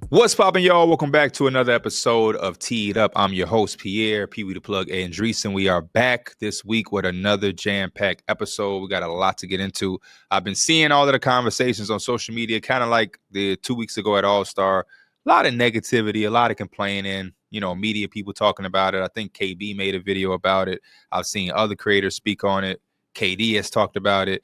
What's poppin', y'all? Welcome back to another episode of Teed Up. I'm your host, Pierre, Pee Wee the Plug, and Andreessen. We are back this week with another jam-packed episode. We got a lot to get into. I've been seeing all of the conversations on social media, kind of like the 2 weeks ago at All-Star. A lot of negativity, a lot of complaining, media people talking about it. I think KB made a video about it. I've seen other creators speak on it. KD has talked about it.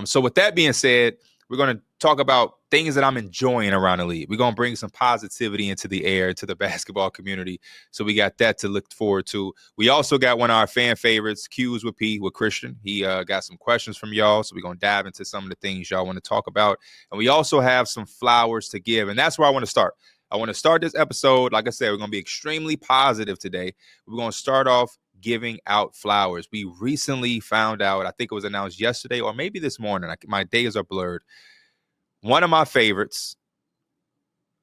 So with that being said, we're going to talk about things that I'm enjoying around the league. We're going to bring some positivity into the air, to the basketball community. So we got that to look forward to. We also got one of our fan favorites, Q's with P, with Christian. He got some questions from y'all. So we're going to dive into some of the things y'all want to talk about. And we also have some flowers to give. And that's where I want to start. I want to start this episode. Like I said, we're going to be extremely positive today. We're going to start off giving out flowers. We recently found out, I think it was announced yesterday or maybe this morning. My days are blurred. One of my favorites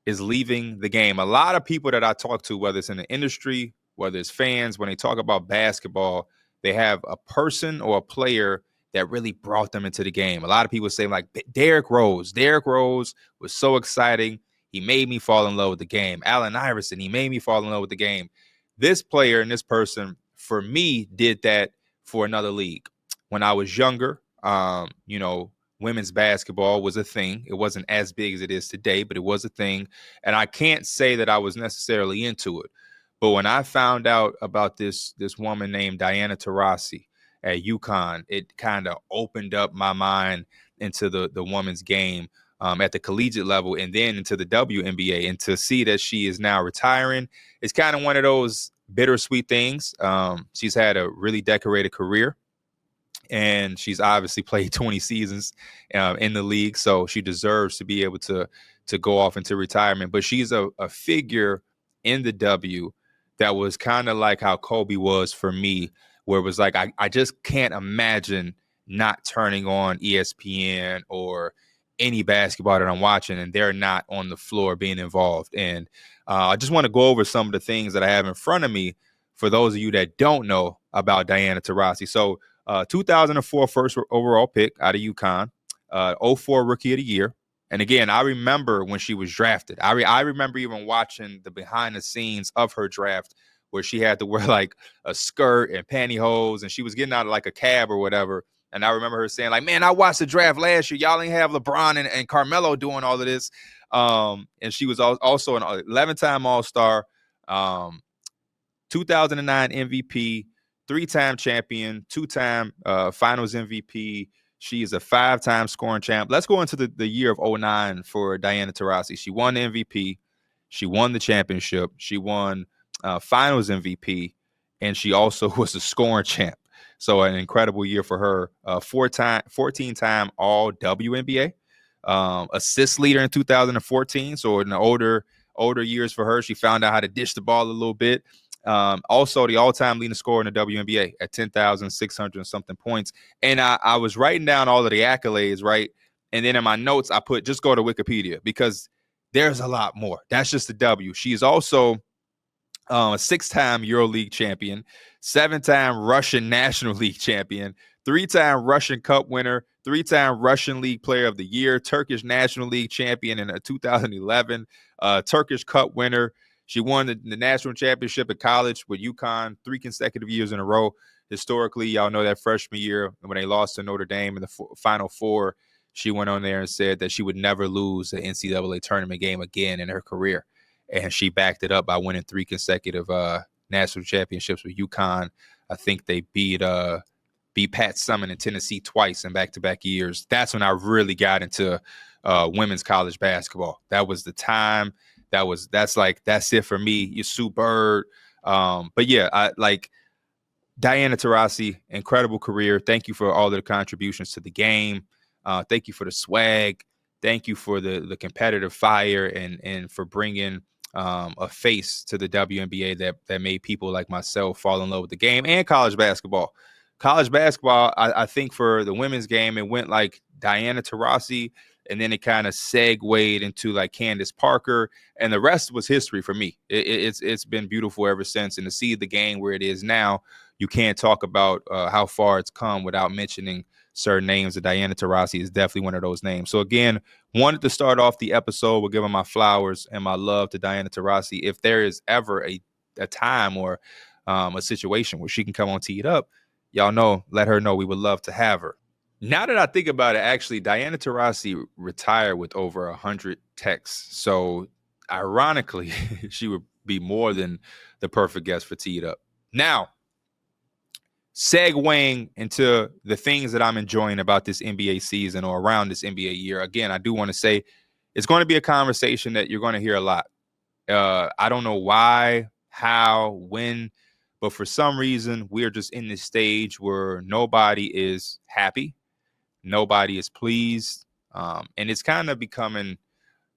is leaving the game. A lot of people that I talk to, whether it's in the industry, whether it's fans, when they talk about basketball, they have a person or a player that really brought them into the game. A lot of people say like Derrick Rose. Derrick Rose was so exciting. He made me fall in love with the game. Allen Iverson, he made me fall in love with the game. This player and this person, for me, did that for another league. When I was younger, women's basketball was a thing. It wasn't as big as it is today, but it was a thing. And I can't say that I was necessarily into it. But when I found out about this woman named Diana Taurasi at UConn, it kind of opened up my mind into the women's game at the collegiate level and then into the WNBA. And to see that she is now retiring, it's kind of one of those bittersweet things. She's had a really decorated career. And she's obviously played 20 seasons in the league, so she deserves to be able to go off into retirement. But she's a figure in the W that was kind of like how Kobe was for me, where it was like I just can't imagine not turning on ESPN or any basketball that I'm watching and they're not on the floor being involved. And I just want to go over some of the things that I have in front of me for those of you that don't know about Diana Taurasi. So 2004 first overall pick out of UConn, 04 Rookie of the Year. And again, I remember when she was drafted. I remember even watching the behind the scenes of her draft where she had to wear like a skirt and pantyhose and she was getting out of like a cab or whatever. And I remember her saying like, man, I watched the draft last year. Y'all ain't have LeBron and Carmelo doing all of this. And she was also an 11-time All-Star, 2009 MVP, 3-time champion, 2-time finals MVP. She is a 5-time scoring champ. Let's go into the year of 2009 for Diana Taurasi. She won the MVP. She won the championship. She won finals MVP. And she also was a scoring champ. So an incredible year for her. 14-time all WNBA. Assist leader in 2014. So in the older years for her, she found out how to dish the ball a little bit. Also the all-time leading scorer in the WNBA at 10,600 and something points. And I was writing down all of the accolades, right? And then in my notes, I put, just go to Wikipedia because there's a lot more. That's just the W. She is also a 6-time EuroLeague champion, 7-time Russian National League champion, 3-time Russian Cup winner, 3-time Russian League Player of the Year, Turkish National League champion in 2011, Turkish Cup winner. She won the national championship at college with UConn 3 consecutive years in a row. Historically, y'all know that freshman year when they lost to Notre Dame in the Final Four, she went on there and said that she would never lose an NCAA tournament game again in her career. And she backed it up by winning 3 consecutive national championships with UConn. I think they beat Pat Summitt in Tennessee twice in back-to-back years. That's when I really got into women's college basketball. That was the time. That's it for me. You Sue Bird. But yeah, I like Diana Taurasi, incredible career. Thank you for all the contributions to the game. Thank you for the swag. Thank you for the competitive fire and for bringing a face to the WNBA that made people like myself fall in love with the game and college basketball. College basketball, I think for the women's game, it went like Diana Taurasi, and then it kind of segued into like Candace Parker, and the rest was history for me. It's been beautiful ever since, and to see the game where it is now, you can't talk about how far it's come without mentioning certain names. And Diana Taurasi is definitely one of those names. So again, wanted to start off the episode with giving my flowers and my love to Diana Taurasi. If there is ever a time or a situation where she can come on Tee It Up, y'all know, let her know. We would love to have her. Now that I think about it, actually, Diana Taurasi retired with over 100 texts. So ironically, she would be more than the perfect guest for Tee It Up. Now, segueing into the things that I'm enjoying about this NBA season or around this NBA year. Again, I do want to say it's going to be a conversation that you're going to hear a lot. I don't know why, how, when, but for some reason, we're just in this stage where nobody is happy. Nobody is pleased. And it's kind of becoming,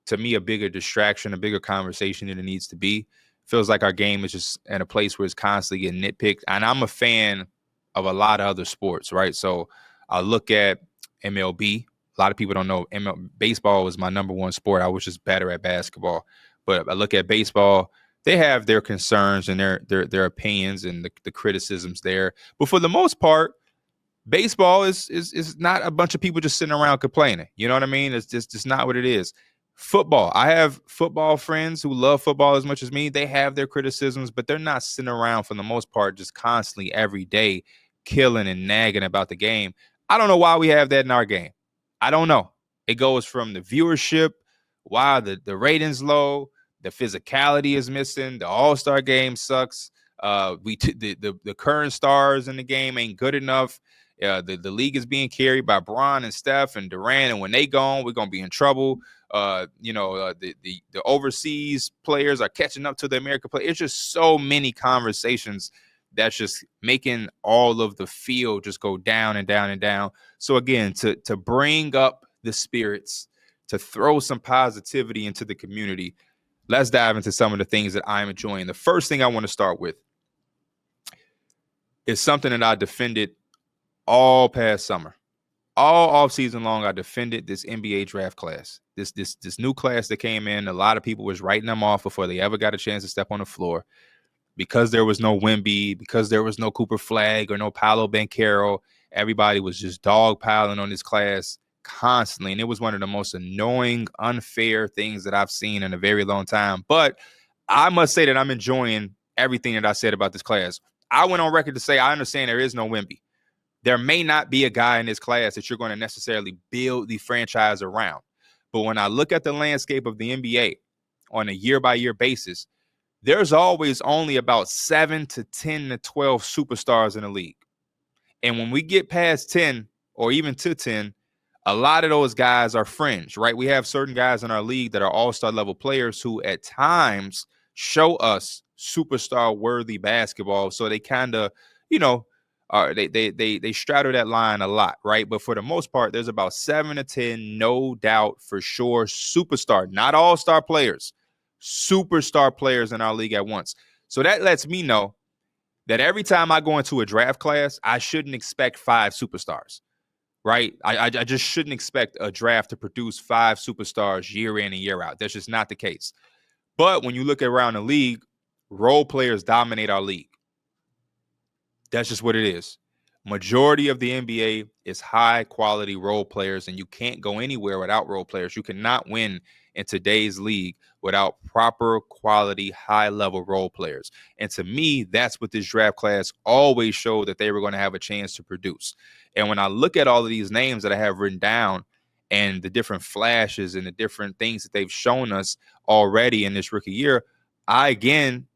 to me, a bigger distraction, a bigger conversation than it needs to be. Feels like our game is just in a place where it's constantly getting nitpicked. And I'm a fan of a lot of other sports, right? So I look at MLB. A lot of people don't know baseball was my number one sport. I was just better at basketball. But I look at baseball, they have their concerns and their opinions and the criticisms there. But for the most part, baseball is not a bunch of people just sitting around complaining. You know what I mean? It's just not what it is. Football. I have football friends who love football as much as me. They have their criticisms, but they're not sitting around for the most part just constantly every day killing and nagging about the game. I don't know why we have that in our game. I don't know. It goes from the viewership, why the ratings low, the physicality is missing, the All-Star game sucks. The current stars in the game ain't good enough. The league is being carried by Bron and Steph and Durant, and when they gone, we're gonna be in trouble. The overseas players are catching up to the American players. It's just so many conversations that's just making all of the field just go down and down and down. So again, to bring up the spirits, to throw some positivity into the community, let's dive into some of the things that I'm enjoying. The first thing I want to start with is something that I defended all past summer. All offseason long, I defended this NBA draft class. This new class that came in, a lot of people was writing them off before they ever got a chance to step on the floor. Because there was no Wemby, because there was no Cooper Flagg or no Paolo Banchero, everybody was just dogpiling on this class constantly. And it was one of the most annoying, unfair things that I've seen in a very long time. But I must say that I'm enjoying everything that I said about this class. I went on record to say I understand there is no Wemby. There may not be a guy in this class that you're going to necessarily build the franchise around. But when I look at the landscape of the NBA on a year-by-year basis, there's always only about 7 to 10 to 12 superstars in the league. And when we get past 10 or even to 10, a lot of those guys are fringe, right? We have certain guys in our league that are all-star level players who at times show us superstar worthy basketball. So they kind of, they straddle that line a lot, right? But for the most part, there's about 7 to 10, no doubt for sure, superstar, not all-star players, superstar players in our league at once. So that lets me know that every time I go into a draft class, I shouldn't expect 5 superstars, right? I just shouldn't expect a draft to produce 5 superstars year in and year out. That's just not the case. But when you look around the league, role players dominate our league. That's just what it is. Majority of the NBA is high quality role players, and you can't go anywhere without role players. You cannot win in today's league without proper quality, high level role players. And to me, that's what this draft class always showed that they were going to have a chance to produce. And when I look at all of these names that I have written down and the different flashes and the different things that they've shown us already in this rookie year, I again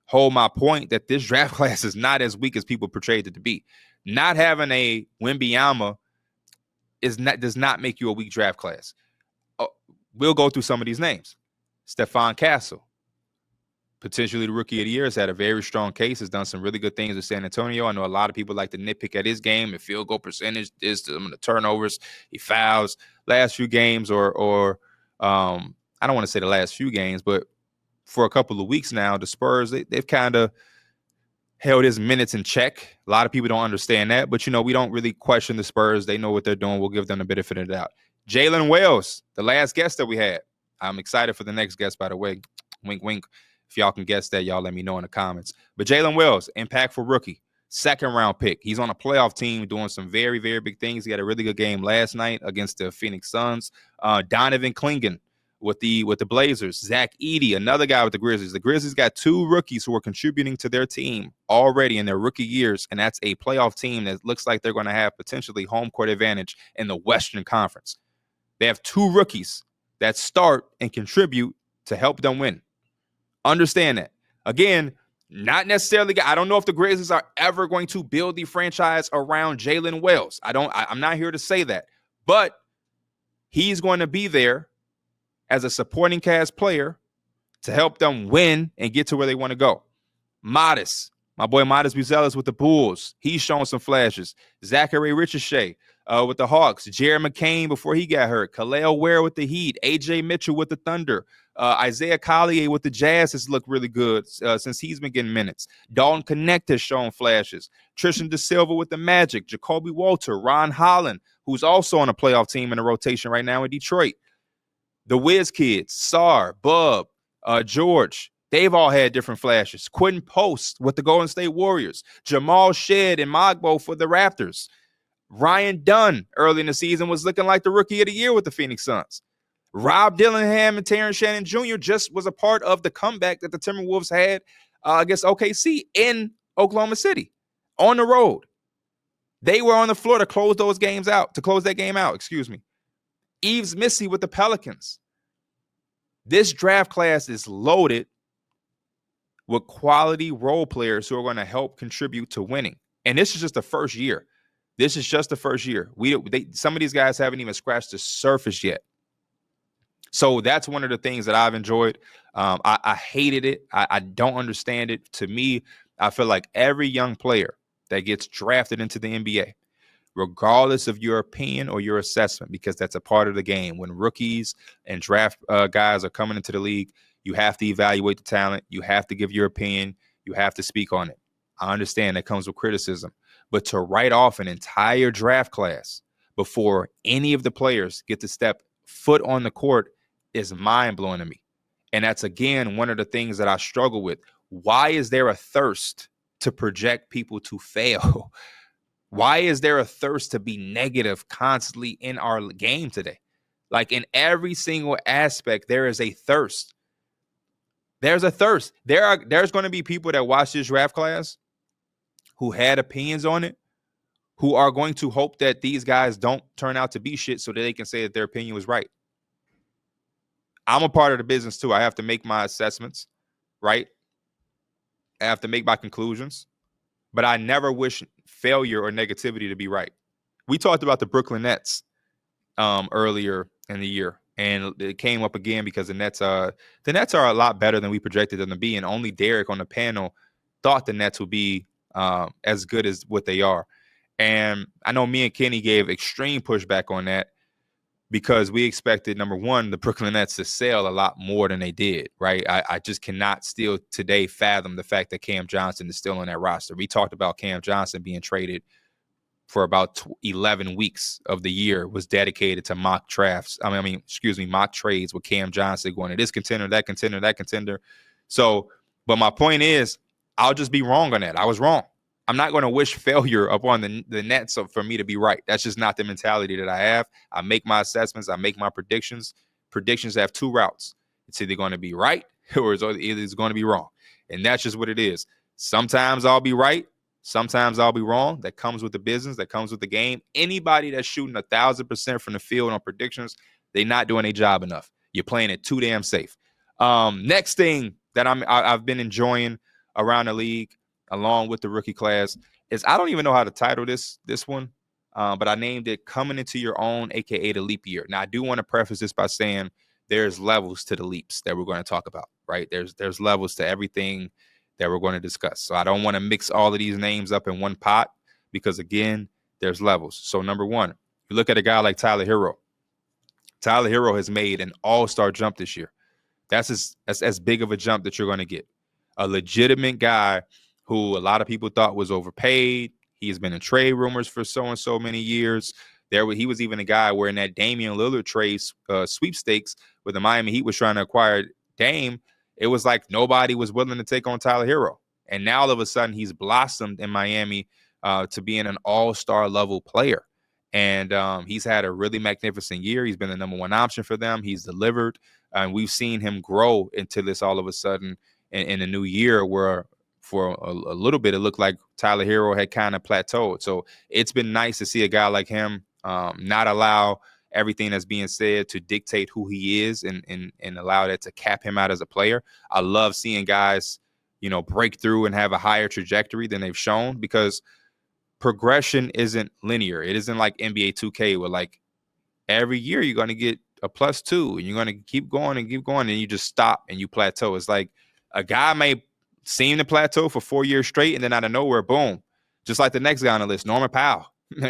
hold my point that this draft class is not as weak as people portrayed it to be. Not having a Wembanyama does not make you a weak draft class. We'll go through some of these names. Stephon Castle, potentially the rookie of the year, has had a very strong case, has done some really good things with San Antonio. I know a lot of people like to nitpick at his game, the field goal percentage, some of the turnovers, he fouls. Last few games or I don't want to say the last few games, but for a couple of weeks now, the Spurs, they've kind of held his minutes in check. A lot of people don't understand that, but, we don't really question the Spurs. They know what they're doing. We'll give them the benefit of the doubt. Jalen Wells, the last guest that we had. I'm excited for the next guest, by the way. Wink, wink. If y'all can guess that, y'all let me know in the comments. But Jalen Wells, impactful rookie. second-round pick. He's on a playoff team doing some very, very big things. He had a really good game last night against the Phoenix Suns. Donovan Clingan with the Blazers. Zach Edey, another guy with the Grizzlies. The Grizzlies got 2 rookies who are contributing to their team already in their rookie years, and that's a playoff team that looks like they're going to have potentially home court advantage in the Western Conference. They have 2 rookies that start and contribute to help them win. Understand that. Again, not necessarily. I don't know if the Grizzlies are ever going to build the franchise around Jalen Wells. I'm not here to say that, but he's going to be there as a supporting cast player to help them win and get to where they want to go. Modest, my boy Modest Buzelis with the Bulls. He's showing some flashes. Zachary Richardson with the Hawks. Jared McCain before he got hurt. Khalil Ware with the Heat. AJ Mitchell with the Thunder. Isaiah Collier with the Jazz has looked really good since he's been getting minutes. Dalton Connect has shown flashes. Tristan DeSilva with the Magic. Jacoby Walter. Ron Holland, who's also on a playoff team in a rotation right now in Detroit. The Wiz Kids, Sar, Bub, George, they've all had different flashes. Quentin Post with the Golden State Warriors. Jamal Shead and Mogbo for the Raptors. Ryan Dunn early in the season was looking like the rookie of the year with the Phoenix Suns. Rob Dillingham and Terrence Shannon Jr. just was a part of the comeback that the Timberwolves had against OKC in Oklahoma City on the road. They were on the floor to close that game out, excuse me. Yves Missy with the Pelicans. This draft class is loaded with quality role players who are going to help contribute to winning. And this is just the first year. Some of these guys haven't even scratched the surface yet. So that's one of the things that I've enjoyed. I hated it. I don't understand it. To me, I feel like every young player that gets drafted into the NBA, regardless of your opinion or your assessment, because that's a part of the game. When rookies and draft guys are coming into the league, you have to evaluate the talent. You have to give your opinion. You have to speak on it. I understand that comes with criticism. But to write off an entire draft class before any of the players get to step foot on the court is mind-blowing to me. And that's, again, one of the things that I struggle with. Why is there a thirst to project people to fail? Why is there a thirst to be negative constantly in our game today? Like in every single aspect, there is a thirst. There's a thirst. There's going to be people that watch this draft class who had opinions on it, who are going to hope that these guys don't turn out to be shit so that they can say that their opinion was right. I'm a part of the business too. I have to make my assessments, right? I have to make my conclusions. But I never wish failure or negativity to be right. We talked about the Brooklyn Nets earlier in the year, and it came up again because the Nets are a lot better than we projected them to be, and only Derek on the panel thought the Nets would be as good as what they are. And I know me and Kenny gave extreme pushback on that because we expected, number one, the Brooklyn Nets to sell a lot more than they did, right? I just cannot still today fathom the fact that Cam Johnson is still on that roster. We talked about Cam Johnson being traded for about 11 weeks of the year, was dedicated to mock trades with Cam Johnson going to this contender, that contender, that contender. So, but my point is, I'll just be wrong on that. I was wrong. I'm not going to wish failure upon the Nets for me to be right. That's just not the mentality that I have. I make my assessments. I make my predictions. Predictions have 2 routes. It's either going to be right or it's going to be wrong. And that's just what it is. Sometimes I'll be right. Sometimes I'll be wrong. That comes with the business. That comes with the game. Anybody that's shooting 1,000% from the field on predictions, they're not doing their job enough. You're playing it too damn safe. Next thing that I've been enjoying around the league, along with the rookie class, is I don't even know how to title this one, but I named it Coming Into Your Own, a.k.a. the leap year. Now, I do want to preface this by saying there's levels to the leaps that we're going to talk about, right? There's levels to everything that we're going to discuss. So I don't want to mix all of these names up in one pot because, again, there's levels. So number one, you look at a guy like Tyler Hero. Tyler Hero has made an all-star jump this year. That's as big of a jump that you're going to get. A legitimate guy who a lot of people thought was overpaid. He has been in trade rumors for so and so many years. He was even a guy where in that Damian Lillard trade sweepstakes where the Miami Heat was trying to acquire Dame, it was like nobody was willing to take on Tyler Hero. And now all of a sudden he's blossomed in Miami to being an all-star level player. And he's had a really magnificent year. He's been the number one option for them. He's delivered. And we've seen him grow into this all of a sudden in a new year where for a little bit it looked like Tyler Hero had kind of plateaued. So it's been nice to see a guy like him not allow everything that's being said to dictate who he is and allow that to cap him out as a player. I love seeing guys, break through and have a higher trajectory than they've shown, because progression isn't linear. It isn't like NBA 2K where like every year you're going to get a +2 and you're going to keep going and you just stop and you plateau. It's like a guy may seem to plateau for 4 years straight and then out of nowhere, boom. Just like the next guy on the list, Norman Powell.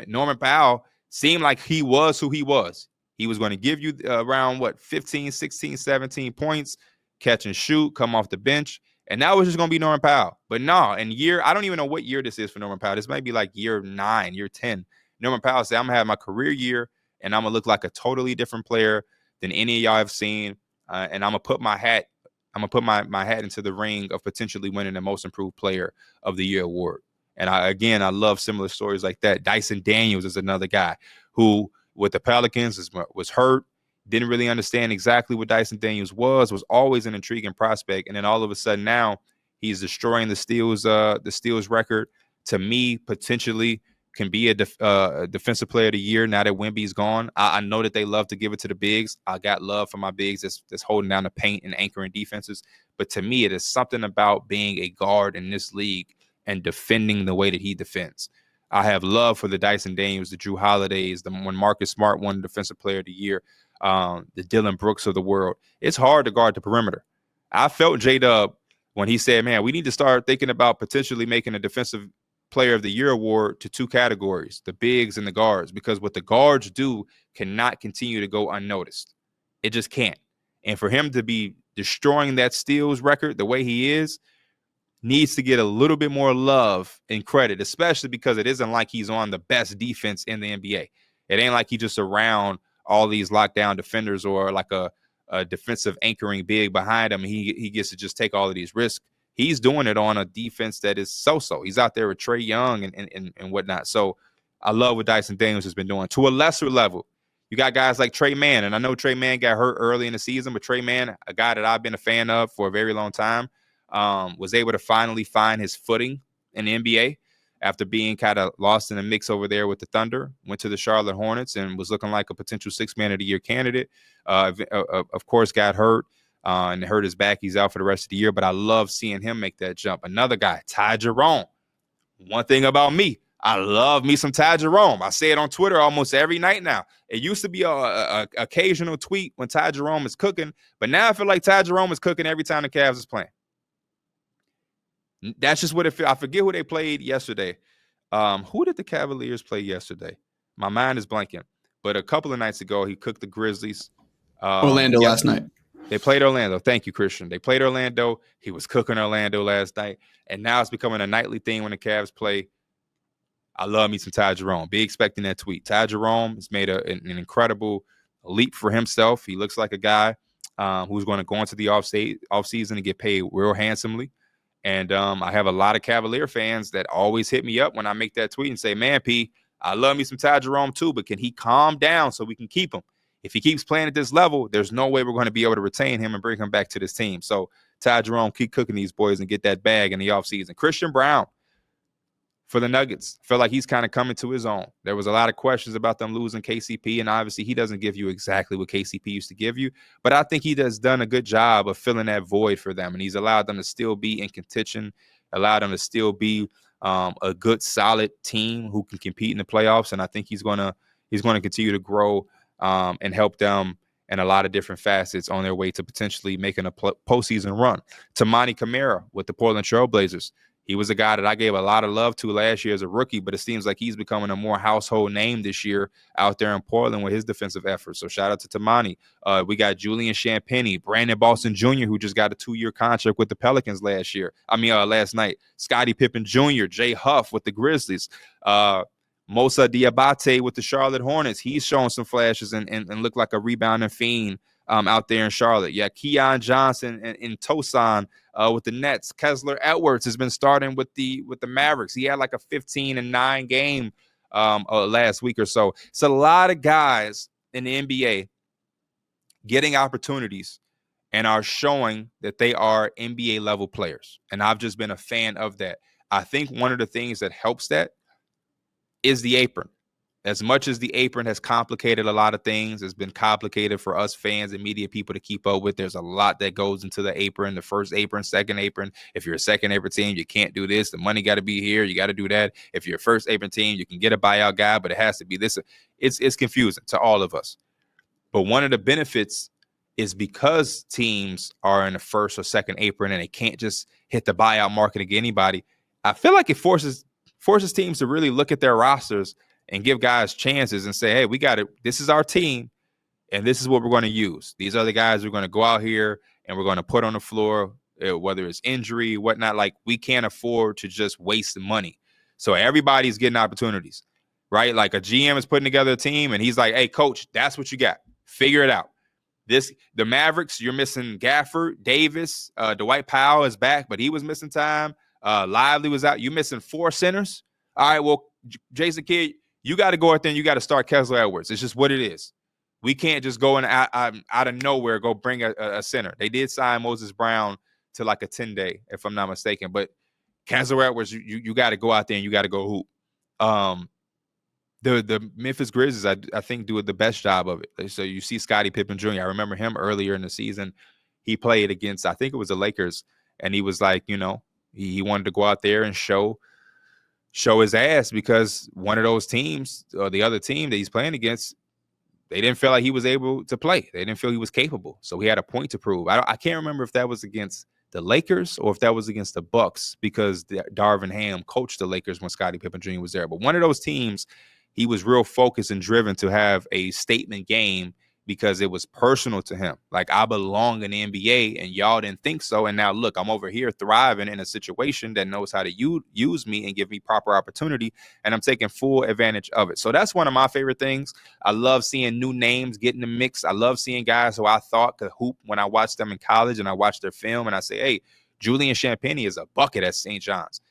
Norman Powell seemed like he was who he was. He was going to give you around 15, 16, 17 points, catch and shoot, come off the bench. And that was just going to be Norman Powell. But no, I don't even know what year this is for Norman Powell. This might be like year 9, year 10. Norman Powell said, I'm going to have my career year, and I'm going to look like a totally different player than any of y'all have seen. And I'm going to put my hat into the ring of potentially winning the Most Improved Player of the Year award. And I love similar stories like that. Jayson McDaniels is another guy who, with the Pelicans, was hurt. Didn't really understand exactly what Jayson McDaniels was always an intriguing prospect. And then all of a sudden now he's destroying the steals record. To me, potentially can be a defensive player of the year now that Wemby's gone. I know that they love to give it to the bigs. I got love for my bigs that's holding down the paint and anchoring defenses. But to me, it is something about being a guard in this league and defending the way that he defends. I have love for the Jayson McDaniels, the Drew Holidays, when Marcus Smart won Defensive Player of the Year, the Dylan Brooks of the world. It's hard to guard the perimeter. I felt J-Dub when he said, man, we need to start thinking about potentially making a Defensive Player of the Year award to 2 categories, the bigs and the guards, because what the guards do cannot continue to go unnoticed. It just can't. And for him to be destroying that steals record the way he is, needs to get a little bit more love and credit, especially because it isn't like he's on the best defense in the NBA. It ain't like he's just around all these lockdown defenders or like a defensive anchoring big behind him. He gets to just take all of these risks. He's doing it on a defense that is so-so. He's out there with Trae Young and whatnot. So I love what Jayson McDaniels has been doing. To a lesser level, you got guys like Trey Mann, and I know Trey Mann got hurt early in the season, but Trey Mann, a guy that I've been a fan of for a very long time, was able to finally find his footing in the NBA after being kind of lost in the mix over there with the Thunder, went to the Charlotte Hornets and was looking like a potential 6-man of the year candidate. Of course, got hurt and hurt his back. He's out for the rest of the year, but I love seeing him make that jump. Another guy, Ty Jerome. One thing about me, I love me some Ty Jerome. I say it on Twitter almost every night now. It used to be a occasional tweet when Ty Jerome is cooking, but now I feel like Ty Jerome is cooking every time the Cavs is playing. That's just what it feels. I forget who they played yesterday. Who did the Cavaliers play yesterday? My mind is blanking. But a couple of nights ago, he cooked the Grizzlies. Orlando last night. They played Orlando. Thank you, Christian. They played Orlando. He was cooking Orlando last night. And now it's becoming a nightly thing when the Cavs play. I love me some Ty Jerome. Be expecting that tweet. Ty Jerome has made an incredible leap for himself. He looks like a guy who's going to go into the offseason and get paid real handsomely. And I have a lot of Cavalier fans that always hit me up when I make that tweet and say, man, P, I love me some Ty Jerome too, but can he calm down so we can keep him? If he keeps playing at this level, there's no way we're going to be able to retain him and bring him back to this team. So Ty Jerome, keep cooking these boys and get that bag in the offseason. Christian Brown for the Nuggets. I feel like he's kind of coming to his own. There was a lot of questions about them losing KCP, and obviously he doesn't give you exactly what KCP used to give you, but I think he has done a good job of filling that void for them, and he's allowed them to still be in contention, allowed them to still be a good, solid team who can compete in the playoffs, and I think he's going to continue to grow and help them in a lot of different facets on their way to potentially making a postseason run. Tamani Camara with the Portland Trail Blazers. He was a guy that I gave a lot of love to last year as a rookie, but it seems like he's becoming a more household name this year out there in Portland with his defensive efforts. So shout out to Tamani. We got Julian Champagnie, Brandon Boston Jr., who just got a 2-year contract with the Pelicans last night. Scottie Pippen Jr., Jay Huff with the Grizzlies. Moussa Diabate with the Charlotte Hornets. He's showing some flashes and looked like a rebounding fiend out there in Charlotte. Yeah, Keon Johnson and Tosan with the Nets. Kessler Edwards has been starting with the Mavericks. He had like a 15-9 game last week or so. It's a lot of guys in the NBA getting opportunities and are showing that they are NBA level players. And I've just been a fan of that. I think one of the things that helps that is the apron. As much as the apron has complicated a lot of things, it's been complicated for us fans and media people to keep up with. There's a lot that goes into the apron, the first apron, second apron. If you're a second apron team, you can't do this. The money got to be here. You got to do that. If you're a first apron team, you can get a buyout guy, but it has to be this. It's confusing to all of us. But one of the benefits is because teams are in the first or second apron and they can't just hit the buyout market and get anybody. I feel like it forces teams to really look at their rosters and give guys chances and say, hey, we got it. This is our team, and this is what we're going to use. These are the guys we're going to go out here and we're going to put on the floor, whether it's injury, whatnot. Like, we can't afford to just waste the money. So everybody's getting opportunities, right? Like, a GM is putting together a team, and he's like, hey, coach, that's what you got. Figure it out. The Mavericks, you're missing Gafford, Davis, Dwight Powell is back, but he was missing time. Lively was out. You're missing 4 centers. All right, well, Jason Kidd, you got to go out there and you got to start Kessler Edwards. It's just what it is. We can't just go and out of nowhere go bring a center. They did sign Moses Brown to like a 10-day, if I'm not mistaken. But Kessler Edwards, you got to go out there and you got to go hoop. The Memphis Grizzlies, I think, do the best job of it. So you see Scottie Pippen Jr. I remember him earlier in the season. He played against, I think it was the Lakers, and he was like, he wanted to go out there and show his ass, because one of those teams, or the other team that he's playing against, they didn't feel like he was able to play. They didn't feel he was capable. So he had a point to prove. I can't remember if that was against the Lakers or if that was against the Bucks, because Darvin Ham coached the Lakers when Scottie Pippen Jr. was there. But one of those teams, he was real focused and driven to have a statement game, because it was personal to him. Like, I belong in the NBA and y'all didn't think so. And now look, I'm over here thriving in a situation that knows how to use me and give me proper opportunity. And I'm taking full advantage of it. So that's one of my favorite things. I love seeing new names get in the mix. I love seeing guys who I thought could hoop when I watched them in college and I watched their film and I say, hey, Julian Champagnie is a bucket at St. John's.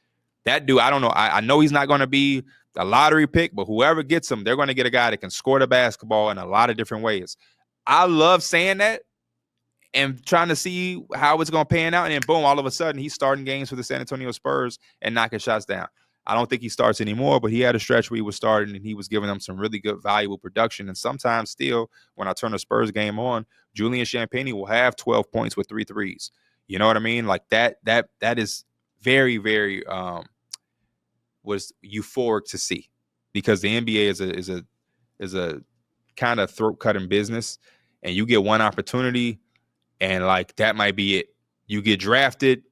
That dude, I don't know. I know he's not going to be a lottery pick, but whoever gets him, they're going to get a guy that can score the basketball in a lot of different ways. I love saying that and trying to see how it's going to pan out. And then boom, all of a sudden he's starting games for the San Antonio Spurs and knocking shots down. I don't think he starts anymore, but he had a stretch where he was starting and he was giving them some really good, valuable production. And sometimes still, when I turn the Spurs game on, Julian Champagnie will have 12 points with 3 threes. You know what I mean? Like that is very, very was euphoric to see, because the NBA is a kind of throat cutting business, and you get one opportunity and like that might be it. You get drafted,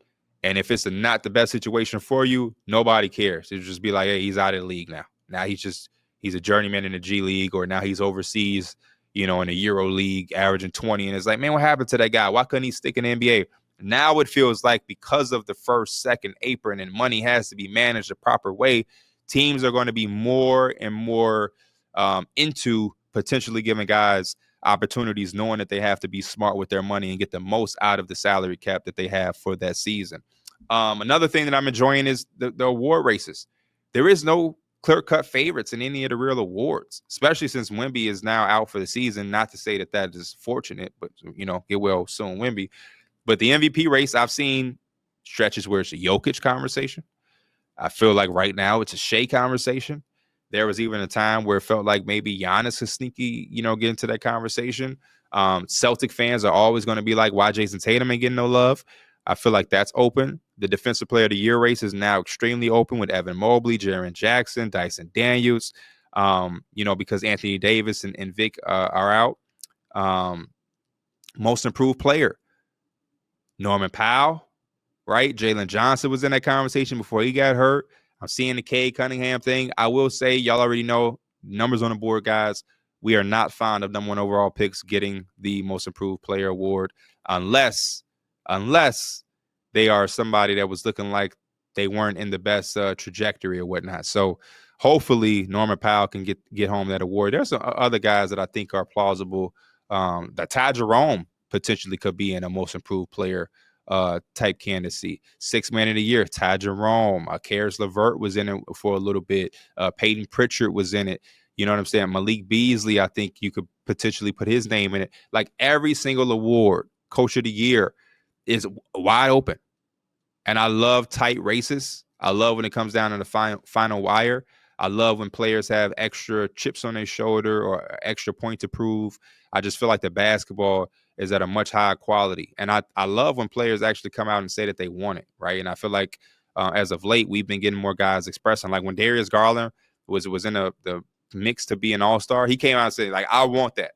and if it's not the best situation for you, nobody cares. It'll just be like, hey, he's out of the league now. Now he's a journeyman in the G League, or now he's overseas, in the Euro League averaging 20. And it's like, man, what happened to that guy? Why couldn't he stick in the NBA? Now it feels like, because of the first, second apron and money has to be managed the proper way, teams are going to be more and more into potentially giving guys opportunities, knowing that they have to be smart with their money and get the most out of the salary cap that they have for that season. Another thing that I'm enjoying is the award races. There is no clear-cut favorites in any of the real awards, especially since Wemby is now out for the season. Not to say that is fortunate, but, get well soon, Wemby. But the MVP race, I've seen stretches where it's a Jokic conversation. I feel like right now it's a Shea conversation. There was even a time where it felt like maybe Giannis could sneaky, get into that conversation. Celtic fans are always going to be like, why Jayson Tatum ain't getting no love? I feel like that's open. The Defensive Player of the Year race is now extremely open with Evan Mobley, Jaren Jackson, Dyson Daniels, because Anthony Davis and Vic are out. Most improved player, Norman Powell, right? Jalen Johnson was in that conversation before he got hurt. I'm seeing the Cade Cunningham thing. I will say, y'all already know, numbers on the board, guys. We are not fond of number 1 overall picks getting the most improved player award unless they are somebody that was looking like they weren't in the best trajectory or whatnot. So hopefully Norman Powell can get home that award. There's some other guys that I think are plausible That Ty Jerome potentially could be in a most improved player type candidacy. 6th man of the year, Ty Jerome. Karis LeVert was in it for a little bit. Peyton Pritchard was in it. You know what I'm saying? Malik Beasley, I think you could potentially put his name in it. Like every single award, Coach of the Year, is wide open. And I love tight races. I love when it comes down to the final wire. I love when players have extra chips on their shoulder or extra point to prove. I just feel like the basketball is at a much higher quality. And I love when players actually come out and say that they want it, right? And I feel like as of late, we've been getting more guys expressing. Like when Darius Garland was in the mix to be an all-star, he came out and said, like, I want that.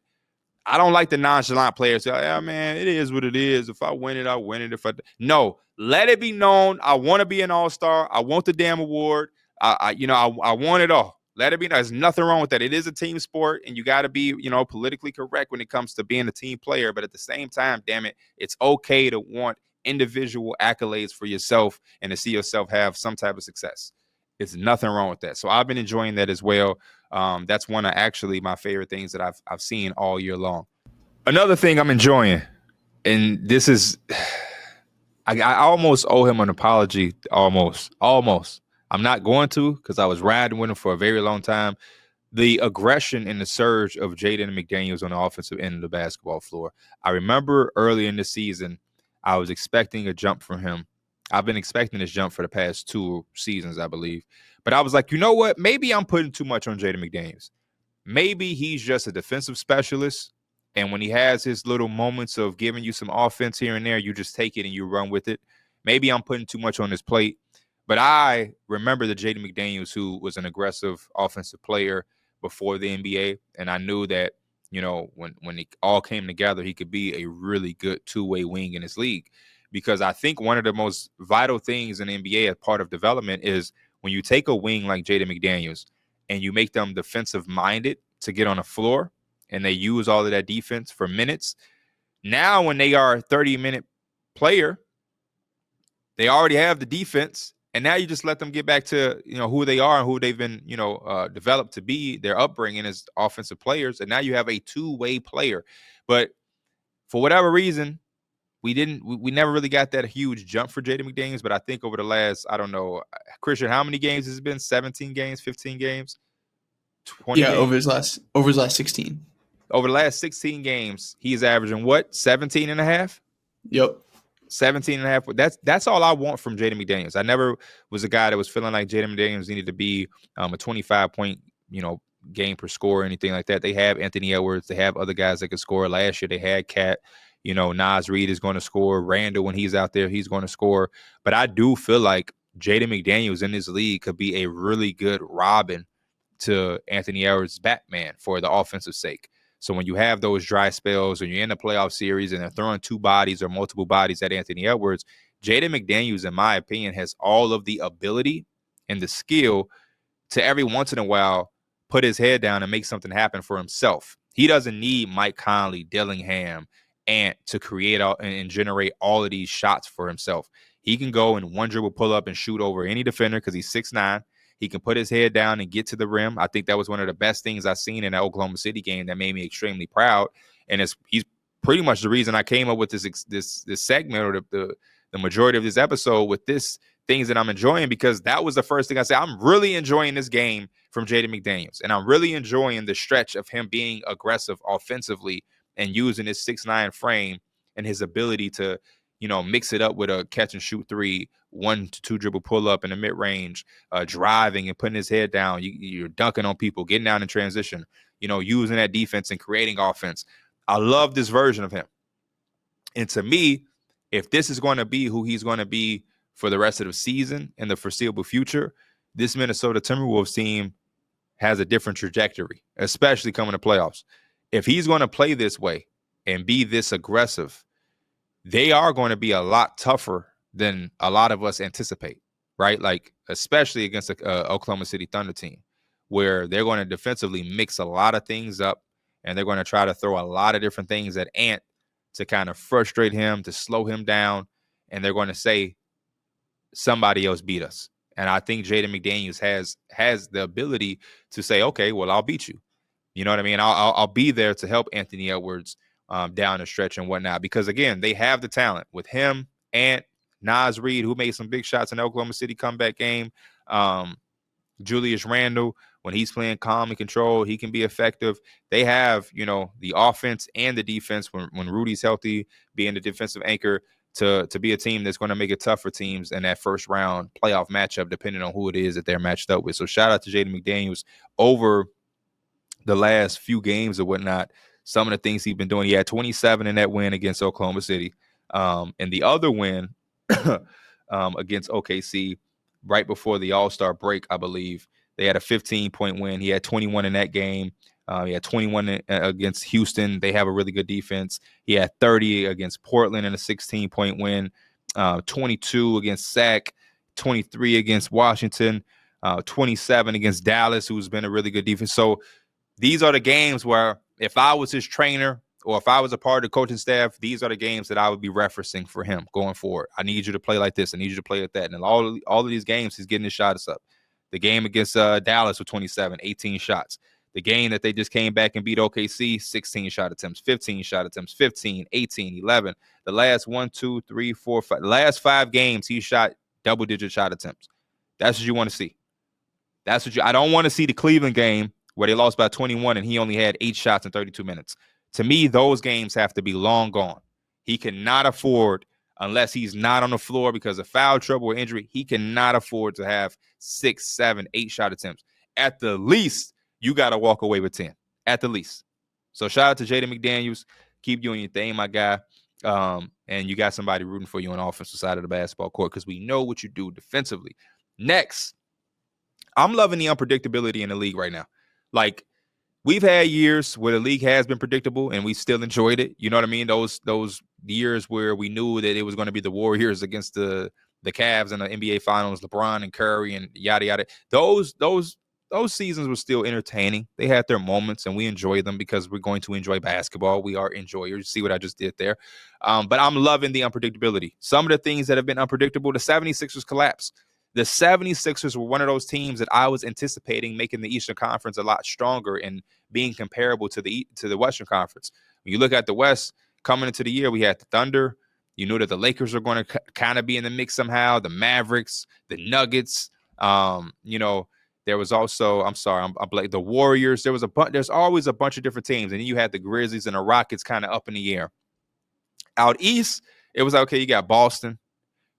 I don't like the nonchalant players say, yeah, man, it is what it is. If I win it, I win it. No, let it be known. I want to be an all-star. I want the damn award. I want it all. Let it be known. There's nothing wrong with that. It is a team sport, and you got to be, politically correct when it comes to being a team player. But at the same time, damn it, it's okay to want individual accolades for yourself and to see yourself have some type of success. It's nothing wrong with that. So I've been enjoying that as well. That's one of actually my favorite things that I've seen all year long. Another thing I'm enjoying, and this is, I almost owe him an apology. Almost. I'm not going to because I was riding with him for a very long time. The aggression and the surge of Jaden McDaniels on the offensive end of the basketball floor. I remember early in the season, I was expecting a jump from him. I've been expecting this jump for the past 2 seasons, I believe. But I was like, you know what? Maybe I'm putting too much on Jaden McDaniels. Maybe he's just a defensive specialist. And when he has his little moments of giving you some offense here and there, you just take it and you run with it. Maybe I'm putting too much on his plate. But I remember the Jaden McDaniels who was an aggressive offensive player before the NBA. And I knew that, when it all came together, he could be a really good two-way wing in this league. Because I think one of the most vital things in the NBA as part of development is when you take a wing like Jaden McDaniels and you make them defensive-minded to get on the floor and they use all of that defense for minutes. Now when they are a 30-minute player, they already have the defense, and now you just let them get back to who they are and who they've been developed to be, their upbringing as offensive players, and now you have a two-way player. But for whatever reason, we never really got that huge jump for Jaden McDaniels, but I think over the last, I don't know, Christian, how many games has it been? 17 games, 15 games, 20 games? Over his last 16. Over the last 16 games, he's averaging what? 17 and a half? Yep. 17 and a half. That's all I want from Jaden McDaniels. I never was a guy that was feeling like Jaden McDaniels needed to be a 25-point, game per score or anything like that. They have Anthony Edwards. They have other guys that could score. Last year they had Cat. Nas Reed is going to score. Randall, when he's out there, he's going to score. But I do feel like Jaden McDaniels in this league could be a really good Robin to Anthony Edwards' Batman for the offensive sake. So when you have those dry spells or you're in the playoff series and they're throwing 2 bodies or multiple bodies at Anthony Edwards, Jaden McDaniels, in my opinion, has all of the ability and the skill to every once in a while put his head down and make something happen for himself. He doesn't need Mike Conley, Dillingham, Ant to create and generate all of these shots for himself. He can go and one dribble pull up and shoot over any defender because he's 6'9". He can put his head down and get to the rim. I think that was one of the best things I've seen in that Oklahoma City game that made me extremely proud. And he's pretty much the reason I came up with this segment or the majority of this episode with this things that I'm enjoying, because that was the first thing I said. I'm really enjoying this game from Jaden McDaniels, and I'm really enjoying the stretch of him being aggressive offensively and using his 6'9" frame and his ability to, mix it up with a catch and shoot 3, 1 to 2 dribble pull up in the mid range, driving and putting his head down. You're dunking on people, getting down in transition, using that defense and creating offense. I love this version of him. And to me, if this is going to be who he's going to be for the rest of the season and the foreseeable future, this Minnesota Timberwolves team has a different trajectory, especially coming to playoffs. If he's going to play this way and be this aggressive, they are going to be a lot tougher than a lot of us anticipate, right? Like, especially against the Oklahoma City Thunder team, where they're going to defensively mix a lot of things up, and they're going to try to throw a lot of different things at Ant to kind of frustrate him, to slow him down, and they're going to say, somebody else beat us. And I think Jaden McDaniels has the ability to say, okay, well, I'll beat you. You know what I mean? I'll be there to help Anthony Edwards down the stretch and whatnot, because again, they have the talent with him and Nas Reed, who made some big shots in the Oklahoma City comeback game. Julius Randle, when he's playing calm and control, he can be effective. They have, the offense and the defense when Rudy's healthy, being the defensive anchor to be a team that's going to make it tough for teams in that first round playoff matchup, depending on who it is that they're matched up with. So shout out to Jaden McDaniels over the last few games or whatnot. Some of the things he's been doing. He had 27 in that win against Oklahoma City. And the other win against OKC right before the All-Star break, I believe, they had a 15-point win. He had 21 in that game. He had 21 against Houston. They have a really good defense. He had 30 against Portland in a 16-point win, 22 against Sac, 23 against Washington, 27 against Dallas, who's been a really good defense. So these are the games where if I was his trainer or if I was a part of the coaching staff, these are the games that I would be referencing for him going forward. I need you to play like this. I need you to play like that. And all of these games, he's getting his shots up. The game against Dallas with 27, 18 shots. The game that they just came back and beat OKC, 16 shot attempts, 15 shot attempts, 15, 18, 11. The last 1, 2, 3, 4, 5. The last 5 games, he shot double-digit shot attempts. That's what you want to see. I don't want to see the Cleveland game where they lost by 21 and he only had 8 shots in 32 minutes. To me, those games have to be long gone. He cannot afford, unless he's not on the floor because of foul trouble or injury, he cannot afford to have 6, 7, 8 shot attempts. At the least, you got to walk away with 10. At the least. So shout out to Jaden McDaniels. Keep doing your thing, my guy. And you got somebody rooting for you on the offensive side of the basketball court because we know what you do defensively. Next, I'm loving the unpredictability in the league right now. Like, we've had years where the league has been predictable and we still enjoyed it. You know what I mean? Those years where we knew that it was going to be the Warriors against the Cavs in the NBA Finals, LeBron and Curry and yada yada. Those seasons were still entertaining. They had their moments and we enjoy them because we're going to enjoy basketball. We are enjoyers. See what I just did there? But I'm loving the unpredictability. Some of the things that have been unpredictable, the 76ers collapse. The 76ers were one of those teams that I was anticipating making the Eastern Conference a lot stronger and being comparable to the Western Conference. When you look at the West, coming into the year, we had the Thunder. You knew that the Lakers were going to kind of be in the mix somehow. The Mavericks, the Nuggets. There was also, the Warriors. There's always a bunch of different teams. And then you had the Grizzlies and the Rockets kind of up in the air. Out East, it was okay. You got Boston.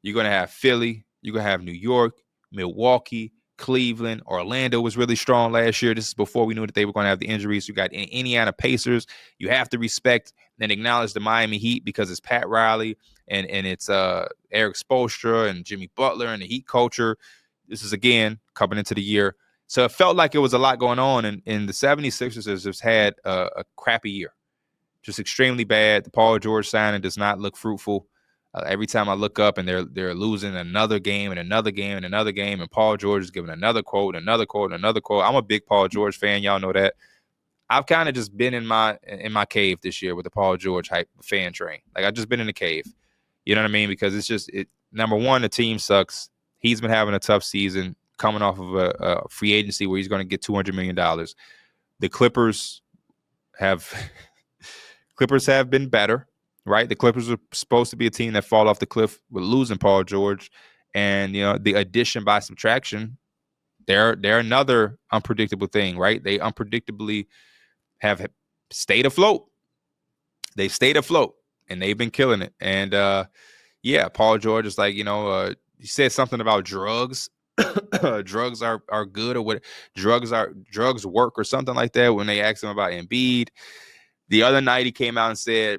You're going to have Philly. You're going to have New York, Milwaukee, Cleveland. Orlando was really strong last year. This is before we knew that they were going to have the injuries. You got Indiana Pacers. You have to respect and acknowledge the Miami Heat because it's Pat Riley and it's Eric Spoelstra and Jimmy Butler and the Heat culture. This is, again, coming into the year. So it felt like it was a lot going on. And the 76ers have just had a crappy year. Just extremely bad. The Paul George signing does not look fruitful. Every time I look up and they're losing another game and another game and another game, and Paul George is giving another quote, another quote, another quote. I'm a big Paul George fan. Y'all know that. I've kind of just been in my cave this year with the Paul George hype fan train. Like, I've just been in the cave. You know what I mean? Because it's just number one, the team sucks. He's been having a tough season coming off of a free agency where he's going to get $200 million. The Clippers have been better. Right, the Clippers are supposed to be a team that fall off the cliff with losing Paul George, and the addition by subtraction, they're another unpredictable thing. Right, they unpredictably have stayed afloat. They've stayed afloat, and they've been killing it. And Paul George is like, he said something about drugs. Drugs are good, or what? Drugs work, or something like that. When they asked him about Embiid, the other night he came out and said,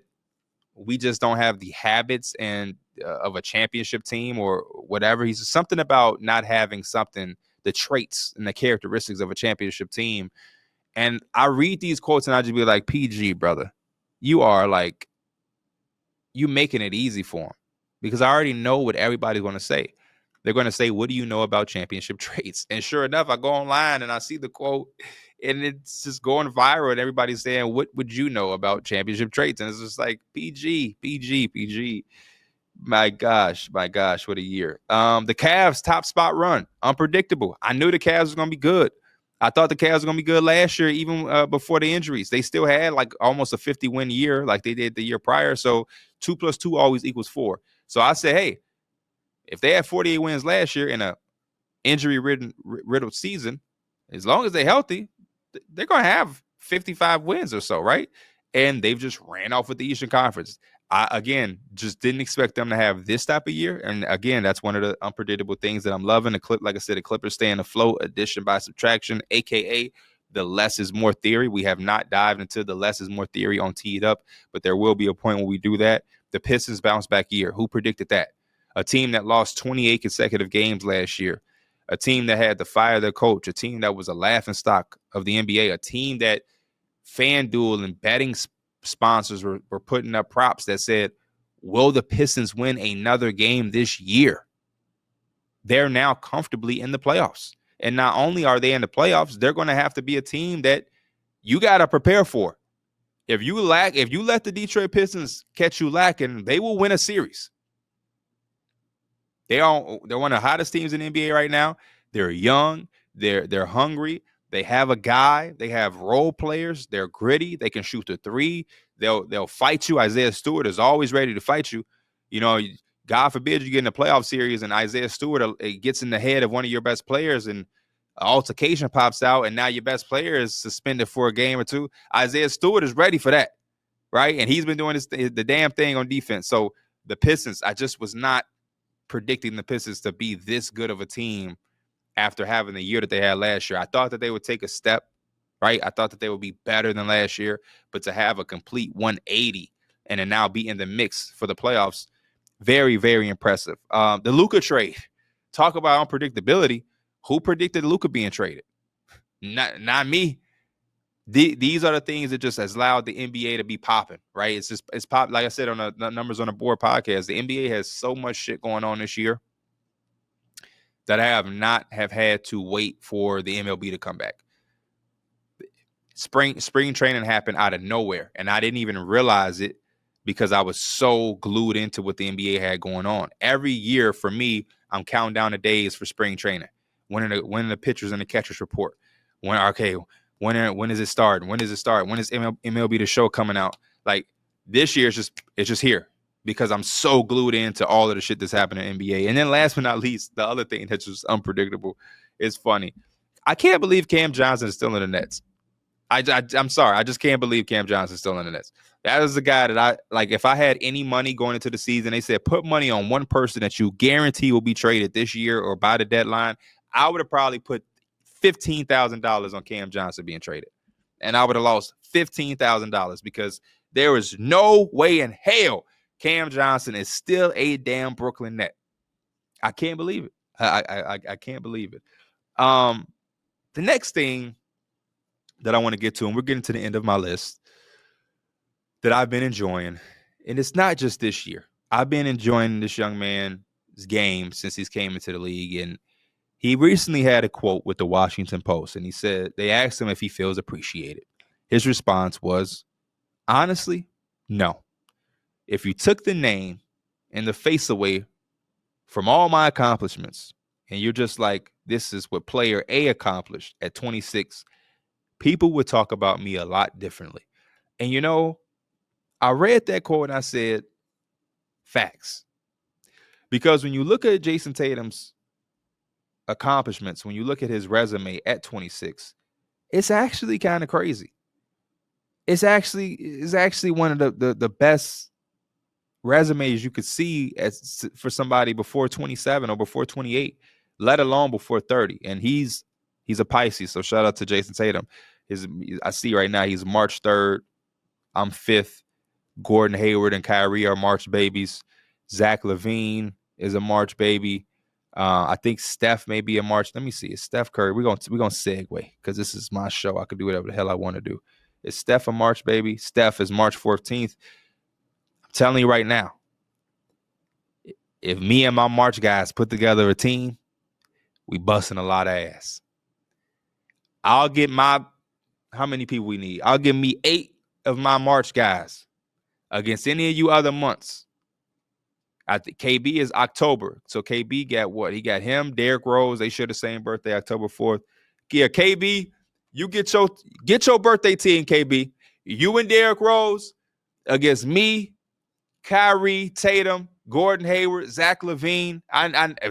we just don't have the habits and of a championship team or whatever. He's something about not having the traits and the characteristics of a championship team. And I read these quotes and I just be like, PG, brother, you making it easy for him, because I already know what everybody's going to say. They're going to say, what do you know about championship traits? And sure enough, I go online and I see the quote and it's just going viral and everybody's saying, what would you know about championship traits? And it's just like, PG. My gosh, what a year. The Cavs top spot run, unpredictable. I knew the Cavs was going to be good. I thought the Cavs were going to be good last year, even before the injuries. They still had like almost a 50-win year like they did the year prior. So 2 + 2 always equals 4. So I said, hey, if they had 48 wins last year in a riddled season, as long as they're healthy, they're going to have 55 wins or so, right? And they've just ran off with the Eastern Conference. I, again, just didn't expect them to have this type of year. And again, that's one of the unpredictable things that I'm loving. Like I said, the Clippers staying afloat, addition by subtraction, aka the less is more theory. We have not dived into the less is more theory on Teed Up, but there will be a point when we do that. The Pistons bounce back year. Who predicted that? A team that lost 28 consecutive games last year, a team that had to fire their coach, a team that was a laughingstock of the NBA, a team that FanDuel and betting sponsors were putting up props that said, will the Pistons win another game this year? They're now comfortably in the playoffs. And not only are they in the playoffs, they're going to have to be a team that you got to prepare for. If you let the Detroit Pistons catch you lacking, they will win a series. They're one of the hottest teams in the NBA right now. They're young. They're hungry. They have a guy. They have role players. They're gritty. They can shoot the three. They'll fight you. Isaiah Stewart is always ready to fight you. You know, God forbid you get in a playoff series and Isaiah Stewart gets in the head of one of your best players and an altercation pops out and now your best player is suspended for a game or two. Isaiah Stewart is ready for that, right? And he's been doing the damn thing on defense. So the Pistons, I just was not predicting the Pistons to be this good of a team after having the year that they had last year. I thought that they would take a step, right? I thought that they would be better than last year, but to have a complete 180 and to now be in the mix for the playoffs, very, very impressive. The Luka trade, talk about unpredictability. Who predicted Luka being traded? Not me. These are the things that just has allowed the NBA to be popping, right? It's pop. Like I said on the Numbers on the Board podcast, the NBA has so much shit going on this year that I have had to wait for the MLB to come back. Spring training happened out of nowhere, and I didn't even realize it because I was so glued into what the NBA had going on. Every year for me, I'm counting down the days for spring training. When are the pitchers and the catchers report? When is it starting? When does it start? When is MLB The Show coming out? Like this year, it's just here because I'm so glued into all of the shit that's happening in NBA. And then last but not least, the other thing that's just unpredictable is funny. I can't believe Cam Johnson is still in the Nets. I'm sorry. I just can't believe Cam Johnson's still in the Nets. That is the guy that I like. If I had any money going into the season, they said put money on one person that you guarantee will be traded this year or by the deadline, I would have probably put $15,000 on Cam Johnson being traded. And I would have lost $15,000 because there is no way in hell Cam Johnson is still a damn Brooklyn Net. I can't believe it. I can't believe it. The next thing that I want to get to, and we're getting to the end of my list, that I've been enjoying, and it's not just this year. I've been enjoying this young man's game since he's came into the league, and he recently had a quote with the Washington Post, and he said, they asked him if he feels appreciated. His response was, honestly, no. If you took the name and the face away from all my accomplishments, and you're just like, this is what player A accomplished at 26, people would talk about me a lot differently. And you know, I read that quote and I said, facts. Because when you look at Jayson Tatum's accomplishments, when you look at his resume at 26, it's actually kind of crazy. It's actually one of the best resumes you could see for somebody before 27 or before 28, let alone before 30. And he's a Pisces, so shout out to Jayson Tatum. I see right now he's March 3rd. I'm 5th. Gordon Hayward and Kyrie are March babies. Zach LaVine is a March baby. I think Steph may be a March. Let me see. It's Steph Curry. We're gonna segue because this is my show. I can do whatever the hell I want to do. Is Steph a March baby? Steph is March 14th. I'm telling you right now, if me and my March guys put together a team, we busting a lot of ass. I'll get how many people we need? I'll give me 8 of my March guys against any of you other months. I think KB is October. So KB got what? He got him, Derrick Rose. They share the same birthday, October 4th. Yeah, KB, you get your birthday team, KB. You and Derrick Rose against me, Kyrie, Tatum, Gordon Hayward, Zach LaVine,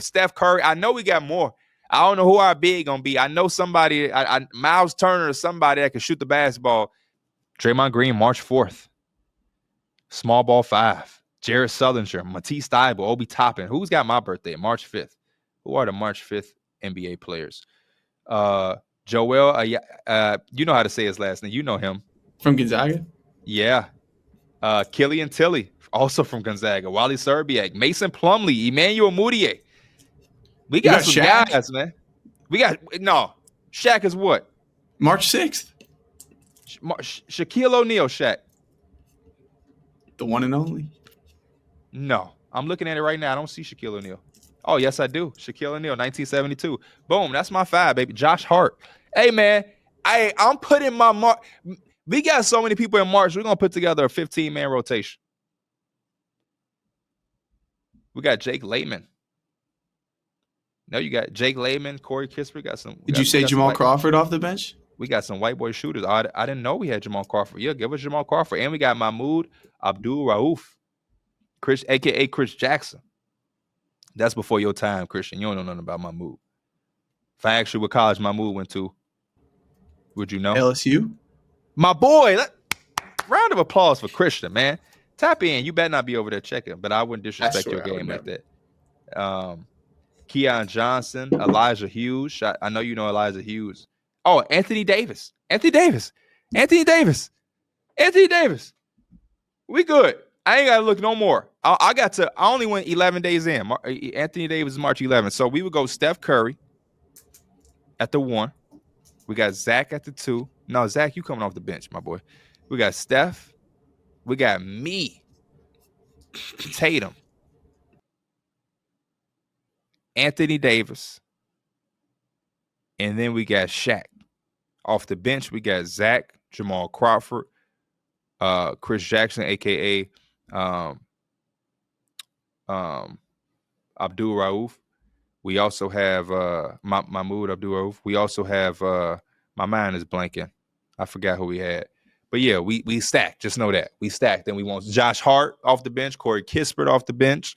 Steph Curry. I know we got more. I don't know who our big gonna be. I know somebody, Miles Turner or somebody that can shoot the basketball. Draymond Green, March 4th. Small ball 5. Jared Sullinger, Matisse Thybulle, Obi Toppin. Who's got my birthday? March 5th. Who are the March 5th NBA players? Joel, you know how to say his last name. You know him. From Gonzaga? Yeah. Killian Tilly, also from Gonzaga. Wally Serbiak, Mason Plumlee, Emmanuel Mudiay. We got some Shaq? guys, man. Shaq is what? March 6th. Shaquille O'Neal, Shaq. The one and only. No, I'm looking at it right now. I don't see Shaquille O'Neal. Oh, yes, I do. Shaquille O'Neal, 1972. Boom, that's my 5, baby. Josh Hart. Hey, man, I'm putting my mark. We got so many people in March. We're going to put together a 15-man rotation. We got Jake Layman. No, you got Jake Layman, Corey Kispert. Did you say Jamal Crawford off the bench? We got some white boy shooters. I didn't know we had Jamal Crawford. Yeah, give us Jamal Crawford. And we got Mahmoud Abdul-Rauf, a.k.a. Chris Jackson. That's before your time, Christian. You don't know nothing about Mahmoud. If I asked you what college Mahmoud went to, would you know? LSU? My boy. Round of applause for Christian, man. Tap in. You better not be over there checking, but I wouldn't disrespect your game like that. Keon Johnson, Elijah Hughes. I know you know Elijah Hughes. Oh, Anthony Davis. We good. I ain't got to look no more. I only went 11 days in. Anthony Davis is March 11th. So we would go Steph Curry at the 1. We got Zach at the 2. No, Zach, you coming off the bench, my boy. We got Steph. We got me. Tatum. Anthony Davis. And then we got Shaq. Off the bench, we got Zach, Jamal Crawford, Chris Jackson, a.k.a. Abdul-Rauf. We also have Mahmoud Abdul-Rauf. We also have my mind is blanking. I forgot who we had. But yeah, we stacked. Just know that. We stacked. And we want Josh Hart off the bench, Corey Kispert off the bench.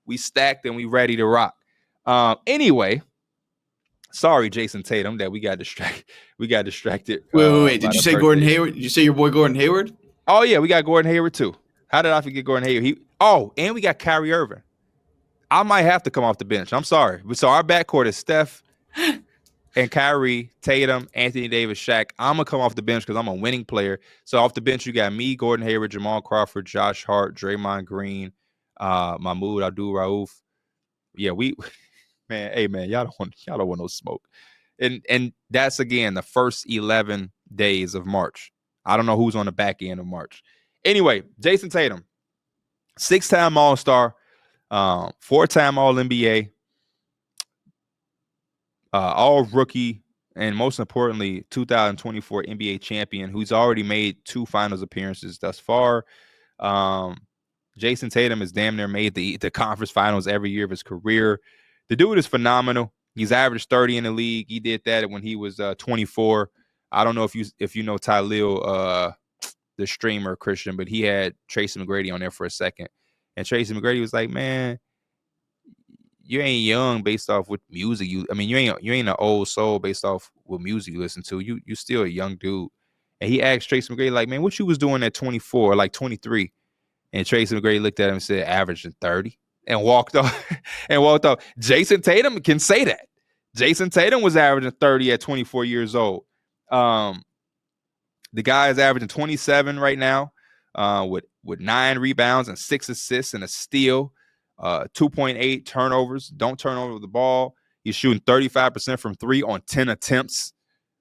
We stacked and we ready to rock. Anyway, sorry, Jayson Tatum, that we got distracted. Wait. Did you say Gordon Hayward? Did you say your boy Gordon Hayward? Oh, yeah, we got Gordon Hayward too. How did I forget Gordon Hayward? And we got Kyrie Irving. I might have to come off the bench. I'm sorry. So our backcourt is Steph and Kyrie, Tatum, Anthony Davis, Shaq. I'm going to come off the bench because I'm a winning player. So off the bench, you got me, Gordon Hayward, Jamal Crawford, Josh Hart, Draymond Green, Mahmoud Abdul-Rauf. Yeah, hey man, y'all don't want no smoke. And that's again the first 11 days of March. I don't know who's on the back end of March. Anyway, Jayson Tatum, 6-time All-Star, 4-time All-NBA, All-Rookie, and most importantly, 2024 NBA champion, who's already made 2 finals appearances thus far. Jayson Tatum has damn near made the conference finals every year of his career. The dude is phenomenal. He's averaged 30 in the league. He did that when he was 24. I don't know if you know Tylil, the streamer, Christian, but he had Tracy McGrady on there for a second. And Tracy McGrady was like, man, you ain't young based off what music you ain't an old soul based off what music you listen to. You still a young dude. And he asked Tracy McGrady, like, man, what you was doing at 24, like 23? And Tracy McGrady looked at him and said, averaging 30, and walked off. Jayson Tatum can say that. Jayson Tatum was averaging 30 at 24 years old. The guy is averaging 27 right now, with 9 rebounds and 6 assists and a steal, 2.8 turnovers. Don't turn over the ball. He's shooting 35% from 3 on 10 attempts.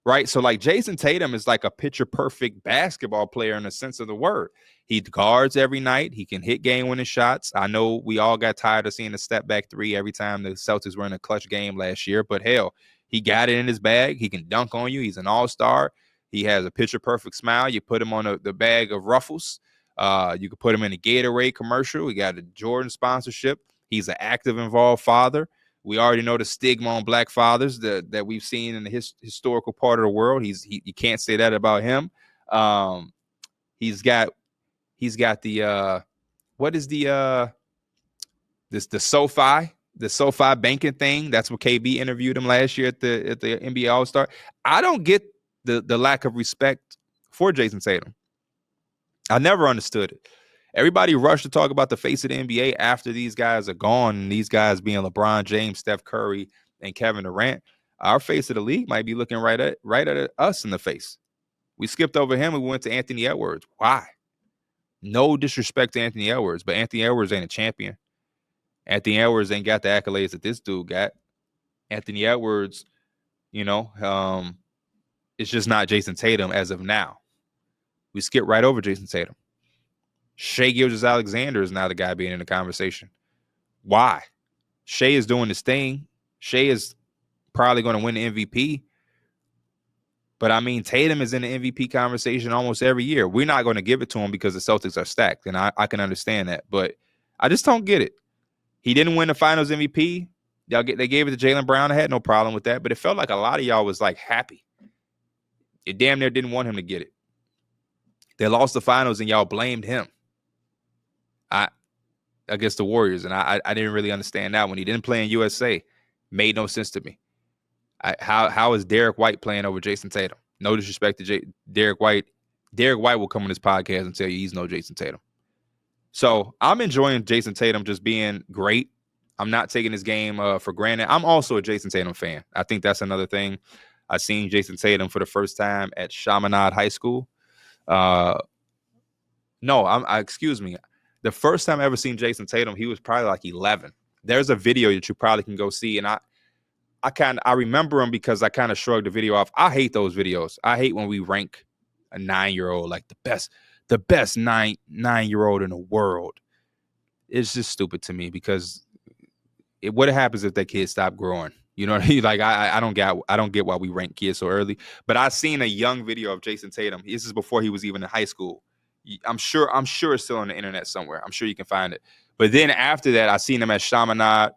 Right. So like Jayson Tatum is like a picture perfect basketball player in the sense of the word. He guards every night. He can hit game winning shots. I know we all got tired of seeing the step back 3 every time the Celtics were in a clutch game last year, but hell, he got it in his bag. He can dunk on you. He's an all-star. He has a picture perfect smile. You put him on the bag of Ruffles. You could put him in a Gatorade commercial. He got a Jordan sponsorship. He's an active, involved father. We already know the stigma on black fathers that we've seen in the historical part of the world. You can't say that about him. He's got the what is the SoFi banking thing. That's what KB interviewed him last year at the NBA All-Star. I don't get the lack of respect for Jayson Tatum. I never understood it. Everybody rushed to talk about the face of the NBA after these guys are gone, and these guys being LeBron James, Steph Curry, and Kevin Durant. Our face of the league might be looking right at us in the face. We skipped over him and we went to Anthony Edwards. Why? No disrespect to Anthony Edwards, but Anthony Edwards ain't a champion. Anthony Edwards ain't got the accolades that this dude got. Anthony Edwards, it's just not Jayson Tatum as of now. We skip right over Jayson Tatum. Shai Gilgeous-Alexander is now the guy being in the conversation. Why? Shai is doing his thing. Shai is probably going to win the MVP. But, I mean, Tatum is in the MVP conversation almost every year. We're not going to give it to him because the Celtics are stacked, and I can understand that. But I just don't get it. He didn't win the Finals MVP. They gave it to Jaylen Brown. I had no problem with that. But it felt like a lot of y'all was, like, happy. It damn near didn't want him to get it. They lost the Finals, and y'all blamed him. Against the Warriors, and I didn't really understand that when he didn't play in USA. Made no sense to me. How is Derek White playing over Jayson Tatum? No disrespect to Derek White. Derek White will come on this podcast and tell you he's no Jayson Tatum. So I'm enjoying Jayson Tatum just being great. I'm not taking his game for granted. I'm also a Jayson Tatum fan. I think that's another thing. I seen Jayson Tatum for the first time at Chaminade High School. Excuse me. The first time I ever seen Jayson Tatum, he was probably like 11. There's a video that you probably can go see, and I remember him because I kind of shrugged the video off. I hate those videos. I hate when we rank a 9-year-old like the best nine-year-old in the world. It's just stupid to me because what happens if that kid stopped growing? You know what I mean? Like I don't get why we rank kids so early. But I seen a young video of Jayson Tatum. This is before he was even in high school. I'm sure it's still on the internet somewhere. I'm sure you can find it. But then after that, I seen him at Chaminade.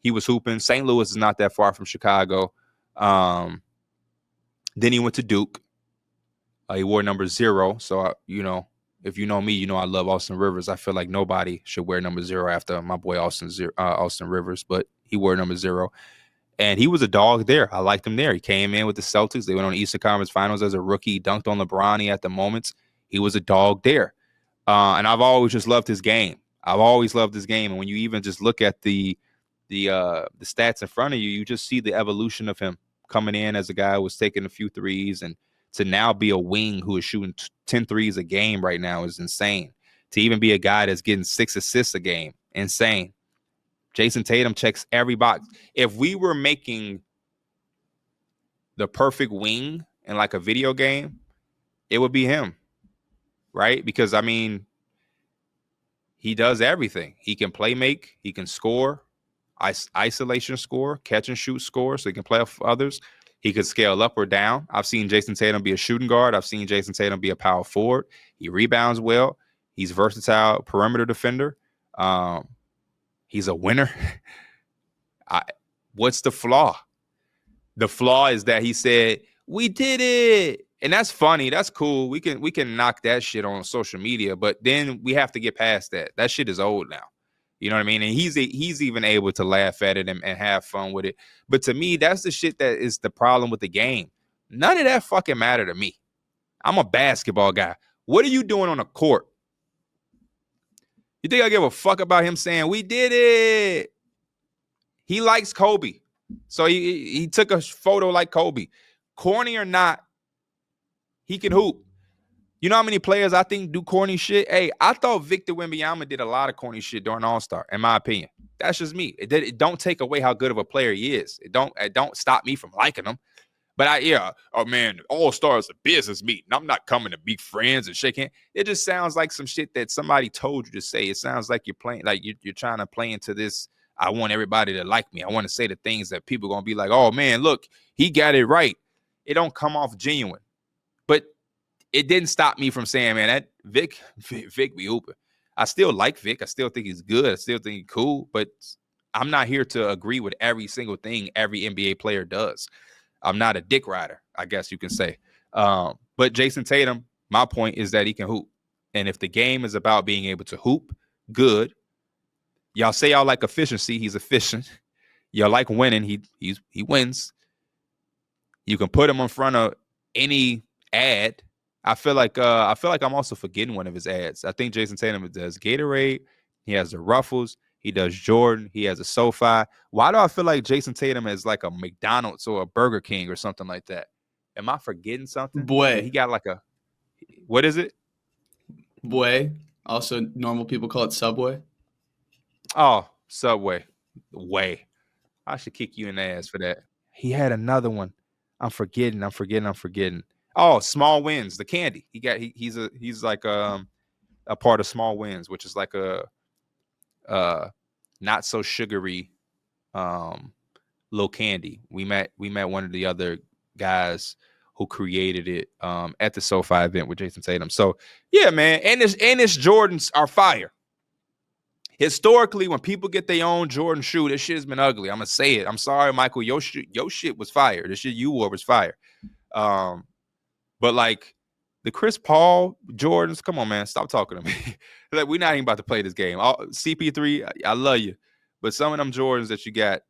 He was hooping. St. Louis is not that far from Chicago. Then he went to Duke. He wore number 0. So, if you know me, I love Austin Rivers. I feel like nobody should wear number 0 after my boy Austin Rivers. But he wore number 0. And he was a dog there. I liked him there. He came in with the Celtics. They went on the Eastern Conference Finals as a rookie. He dunked on LeBron. He had the moments. He was a dog there. And I've always just loved his game. I've always loved his game. And when you even just look at the stats in front of you, you just see the evolution of him coming in as a guy who was taking a few threes, and to now be a wing who is shooting 10 threes a game right now is insane. To even be a guy that's getting 6 assists a game, insane. Jayson Tatum checks every box. If we were making the perfect wing in like a video game, it would be him. Right? Because, I mean, he does everything. He can play make. He can score, isolation score, catch and shoot score, so he can play off others. He could scale up or down. I've seen Jayson Tatum be a shooting guard. I've seen Jayson Tatum be a power forward. He rebounds well. He's versatile perimeter defender. He's a winner. What's the flaw? The flaw is that he said, "We did it." And that's funny. That's cool. We can knock that shit on social media, but then we have to get past that. That shit is old now. You know what I mean? And he's even able to laugh at it and have fun with it. But to me, that's the shit that is the problem with the game. None of that fucking matter to me. I'm a basketball guy. What are you doing on the court? You think I give a fuck about him saying, "We did it"? He likes Kobe. So he took a photo like Kobe. Corny or not, he can hoop. You know how many players I think do corny shit? Hey, I thought Victor Wembanyama did a lot of corny shit during All-Star, in my opinion. That's just me. It don't take away how good of a player he is. It don't stop me from liking him. But oh man, All-Star is a business meeting. I'm not coming to be friends and shake hands. It just sounds like some shit that somebody told you to say. It sounds like you're playing, like you're trying to play into this. I want everybody to like me. I want to say the things that people are gonna be like, "Oh man, look, he got it right." It don't come off genuine. But it didn't stop me from saying, man, that Vic be hooping. I still like Vic. I still think he's good. I still think he's cool. But I'm not here to agree with every single thing every NBA player does. I'm not a dick rider, I guess you can say. But Jayson Tatum, my point is that he can hoop. And if the game is about being able to hoop, good. Y'all say y'all like efficiency. He's efficient. Y'all like winning. He wins. You can put him in front of any ad. I feel like I'm also forgetting one of his ads. I think Jayson Tatum does Gatorade. He has the Ruffles. He does Jordan. He has a SoFi. Why do I feel like Jayson Tatum is like a McDonald's or a Burger King or something like that? Am I forgetting something? Boy. He got like a, what is it? Boy. Also, normal people call it Subway. Oh, Subway. Way. I should kick you in the ass for that. He had another one. I'm forgetting. Oh, Small Wins, the candy. He's like a part of Small Wins, which is like a not so sugary little candy. We met one of the other guys who created it at the SoFi event with Jayson Tatum. So yeah, man, and his Jordans are fire. Historically, when people get their own Jordan shoe, this shit has been ugly. I'm gonna say it. I'm sorry, Michael. Your shit was fire. The shit you wore was fire. But like the Chris Paul Jordans, come on, man, stop talking to me. Like we're not even about to play this game. CP3, I love you, but some of them Jordans that you got,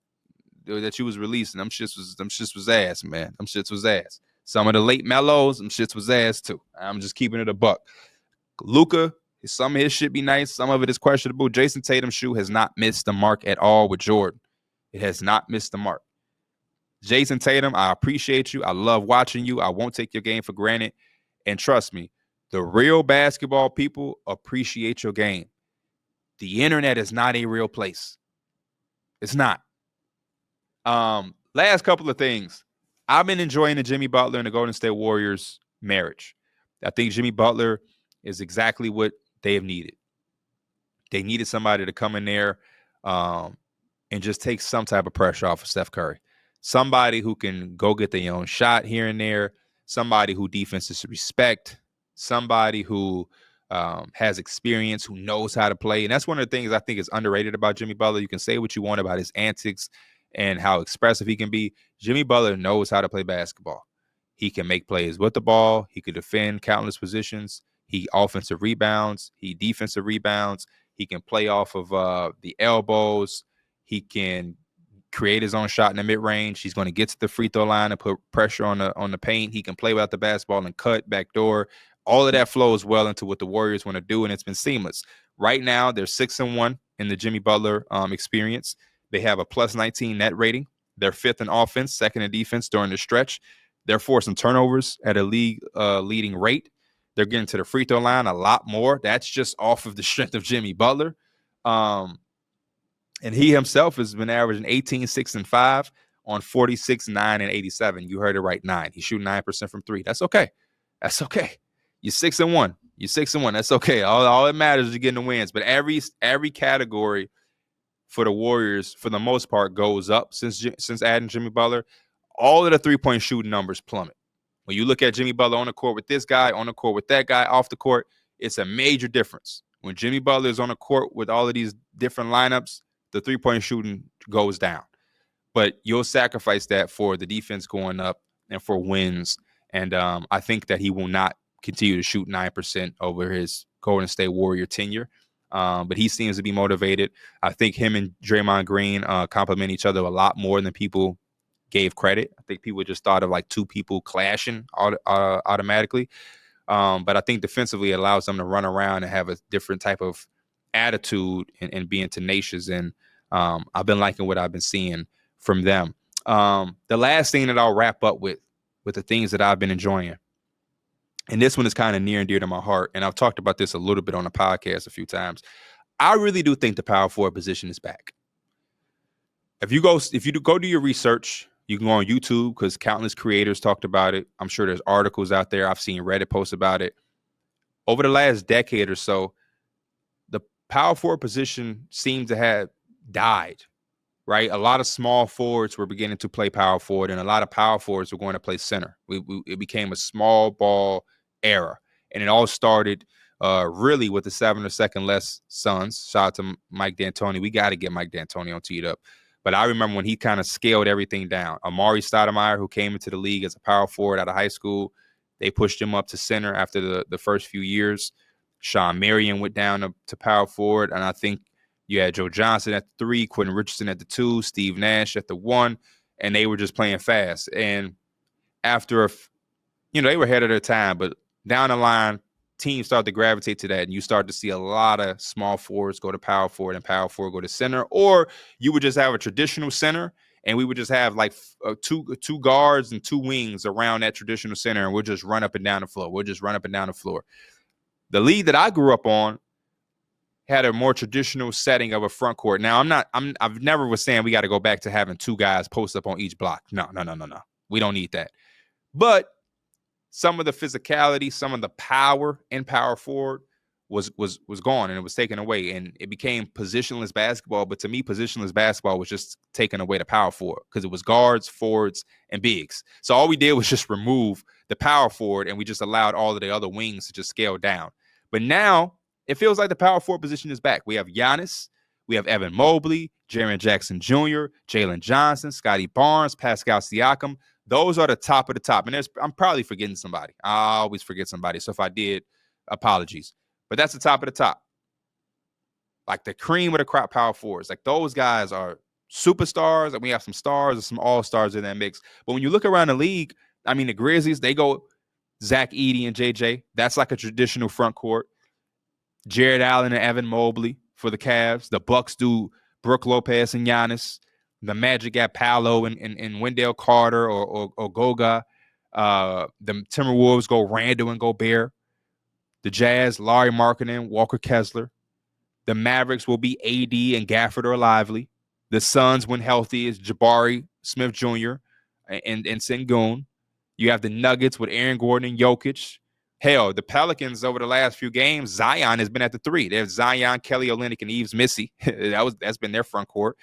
that you was releasing, them shits was ass, man. Them shits was ass. Some of the late Mellows, them shits was ass too. I'm just keeping it a buck. Luka, some of his shit be nice. Some of it is questionable. Jayson Tatum's shoe has not missed the mark at all with Jordan. It has not missed the mark. Jayson Tatum, I appreciate you. I love watching you. I won't take your game for granted. And trust me, the real basketball people appreciate your game. The internet is not a real place. It's not. Last couple of things. I've been enjoying the Jimmy Butler and the Golden State Warriors marriage. I think Jimmy Butler is exactly what they have needed. They needed somebody to come in there and just take some type of pressure off of Steph Curry. Somebody who can go get their own shot here and there. Somebody who defenses respect. Somebody who has experience, who knows how to play. And that's one of the things I think is underrated about Jimmy Butler. You can say what you want about his antics and how expressive he can be. Jimmy Butler knows how to play basketball. He can make plays with the ball. He can defend countless positions. He offensive rebounds. He defensive rebounds. He can play off of the elbows. He can create his own shot in the mid-range. He's going to get to the free throw line and put pressure on the paint. He can play without the basketball and cut, backdoor. All of that flows well into what the Warriors want to do, and it's been seamless. Right now, they're 6-1 in the Jimmy Butler experience. They have a plus 19 net rating. They're fifth in offense, second in defense during the stretch. They're forcing turnovers at a league leading rate. They're getting to the free throw line a lot more. That's just off of the strength of Jimmy Butler. And he himself has been averaging 18, 6, and 5 on 46, 9, and 87. You heard it right, 9. He's shooting 9% from 3. That's okay. That's okay. You're 6-1. You're 6-1. That's okay. All that matters is you're getting the wins. But every category for the Warriors, for the most part, goes up since adding Jimmy Butler. All of the three-point shooting numbers plummet. When you look at Jimmy Butler on the court with this guy, on the court with that guy, off the court, it's a major difference. When Jimmy Butler is on the court with all of these different lineups, the three-point shooting goes down. But you'll sacrifice that for the defense going up and for wins. And I think that he will not continue to shoot 9% over his Golden State Warrior tenure. But he seems to be motivated. I think him and Draymond Green complement each other a lot more than people gave credit. I think people just thought of like two people clashing automatically. But I think defensively it allows them to run around and have a different type of attitude and being tenacious. And I've been liking what I've been seeing from them. The last thing that I'll wrap up with the things that I've been enjoying, and this one is kind of near and dear to my heart, and I've talked about this a little bit on the podcast a few times. I really do think the power forward position is back. If you go do your research, you can go on YouTube because countless creators talked about it. I'm sure there's articles out there. I've seen Reddit posts about it. Over the last decade or so, the power forward position seemed to have died, right? A lot of small forwards were beginning to play power forward, and a lot of power forwards were going to play center. It became a small ball era, and it all started really with the 7 or second less Suns. Shout out to Mike D'Antoni. We got to get Mike D'Antoni on Teed Up. But I remember when he kind of scaled everything down. Amari Stoudemire, who came into the league as a power forward out of high school, they pushed him up to center after the first few years. Sean Marion went down to power forward, and I think you had Joe Johnson at the 3, Quentin Richardson at the 2, Steve Nash at the 1, and they were just playing fast. And after, they were ahead of their time, but down the line, teams start to gravitate to that, and you start to see a lot of small forwards go to power forward and power forward go to center, or you would just have a traditional center, and we would just have like two guards and 2 wings around that traditional center, and we'll just run up and down the floor. The league that I grew up on had a more traditional setting of a front court. Now, I've never was saying we got to go back to having 2 guys post up on each block. No. We don't need that. But some of the physicality, some of the power in power forward was gone, and it was taken away, and it became positionless basketball. But to me, positionless basketball was just taking away the power forward, because it was guards, forwards, and bigs. So all we did was just remove the power forward, and we just allowed all of the other wings to just scale down. But now it feels like the power forward position is back. We have Giannis, we have Evan Mobley, Jaren Jackson Jr., Jalen Johnson, Scotty Barnes, Pascal Siakam. Those are the top of the top. And I'm probably forgetting somebody. I always forget somebody. So if I did, apologies. But that's the top of the top. Like the cream of the crop power forwards. Like those guys are superstars. And we have some stars and some all-stars in that mix. But when you look around the league, I mean, the Grizzlies, they go Zach Edey and JJ. That's like a traditional front court. Jared Allen and Evan Mobley for the Cavs. The Bucks do Brook Lopez and Giannis. The Magic got Paolo and Wendell Carter or Goga. The Timberwolves go Randall and Gobert. The Jazz, Larry Markkinen, Walker Kessler. The Mavericks will be AD and Gafford or Lively. The Suns, when healthy, is Jabari Smith Jr. and Sengun. You have the Nuggets with Aaron Gordon and Jokic. Hell, the Pelicans over the last few games, Zion has been at the 3. There's Zion, Kelly Olynyk, and Yves Missy. That's been their front court.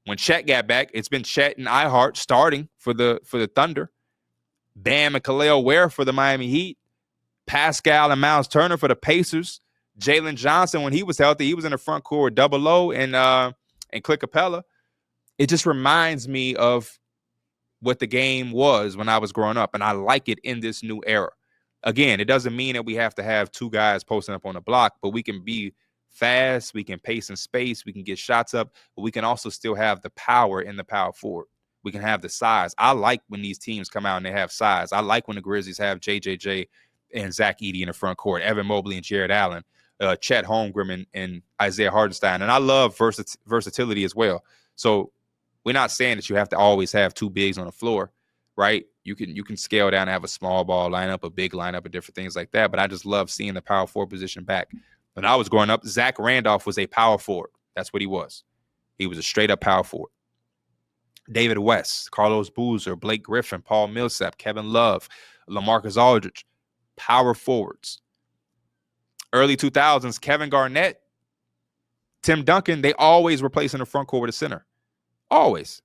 When Chet got back, it's been Chet and Ihart starting for the Thunder. Bam and Khalil Ware for the Miami Heat. Pascal and Miles Turner for the Pacers. Jalen Johnson, when he was healthy, he was in the front court with Double O and Clint Capella. It just reminds me of what the game was when I was growing up, and I like it in this new era. Again, it doesn't mean that we have to have 2 guys posting up on the block, but we can be fast, we can pace in space, we can get shots up, but we can also still have the power in the power forward. We can have the size. I like when these teams come out and they have size. I like when the Grizzlies have JJJ and Zach Edey in the front court, Evan Mobley and Jared Allen, Chet Holmgren and Isaiah Hartenstein. And I love versatility as well. So we're not saying that you have to always have 2 bigs on the floor, right? You can scale down and have a small ball lineup, a big lineup, and different things like that. But I just love seeing the power forward position back. When I was growing up, Zach Randolph was a power forward. That's what he was. He was a straight-up power forward. David West, Carlos Boozer, Blake Griffin, Paul Millsap, Kevin Love, LaMarcus Aldridge, power forwards. Early 2000s, Kevin Garnett, Tim Duncan, they always were placed in the front court with a center. Always.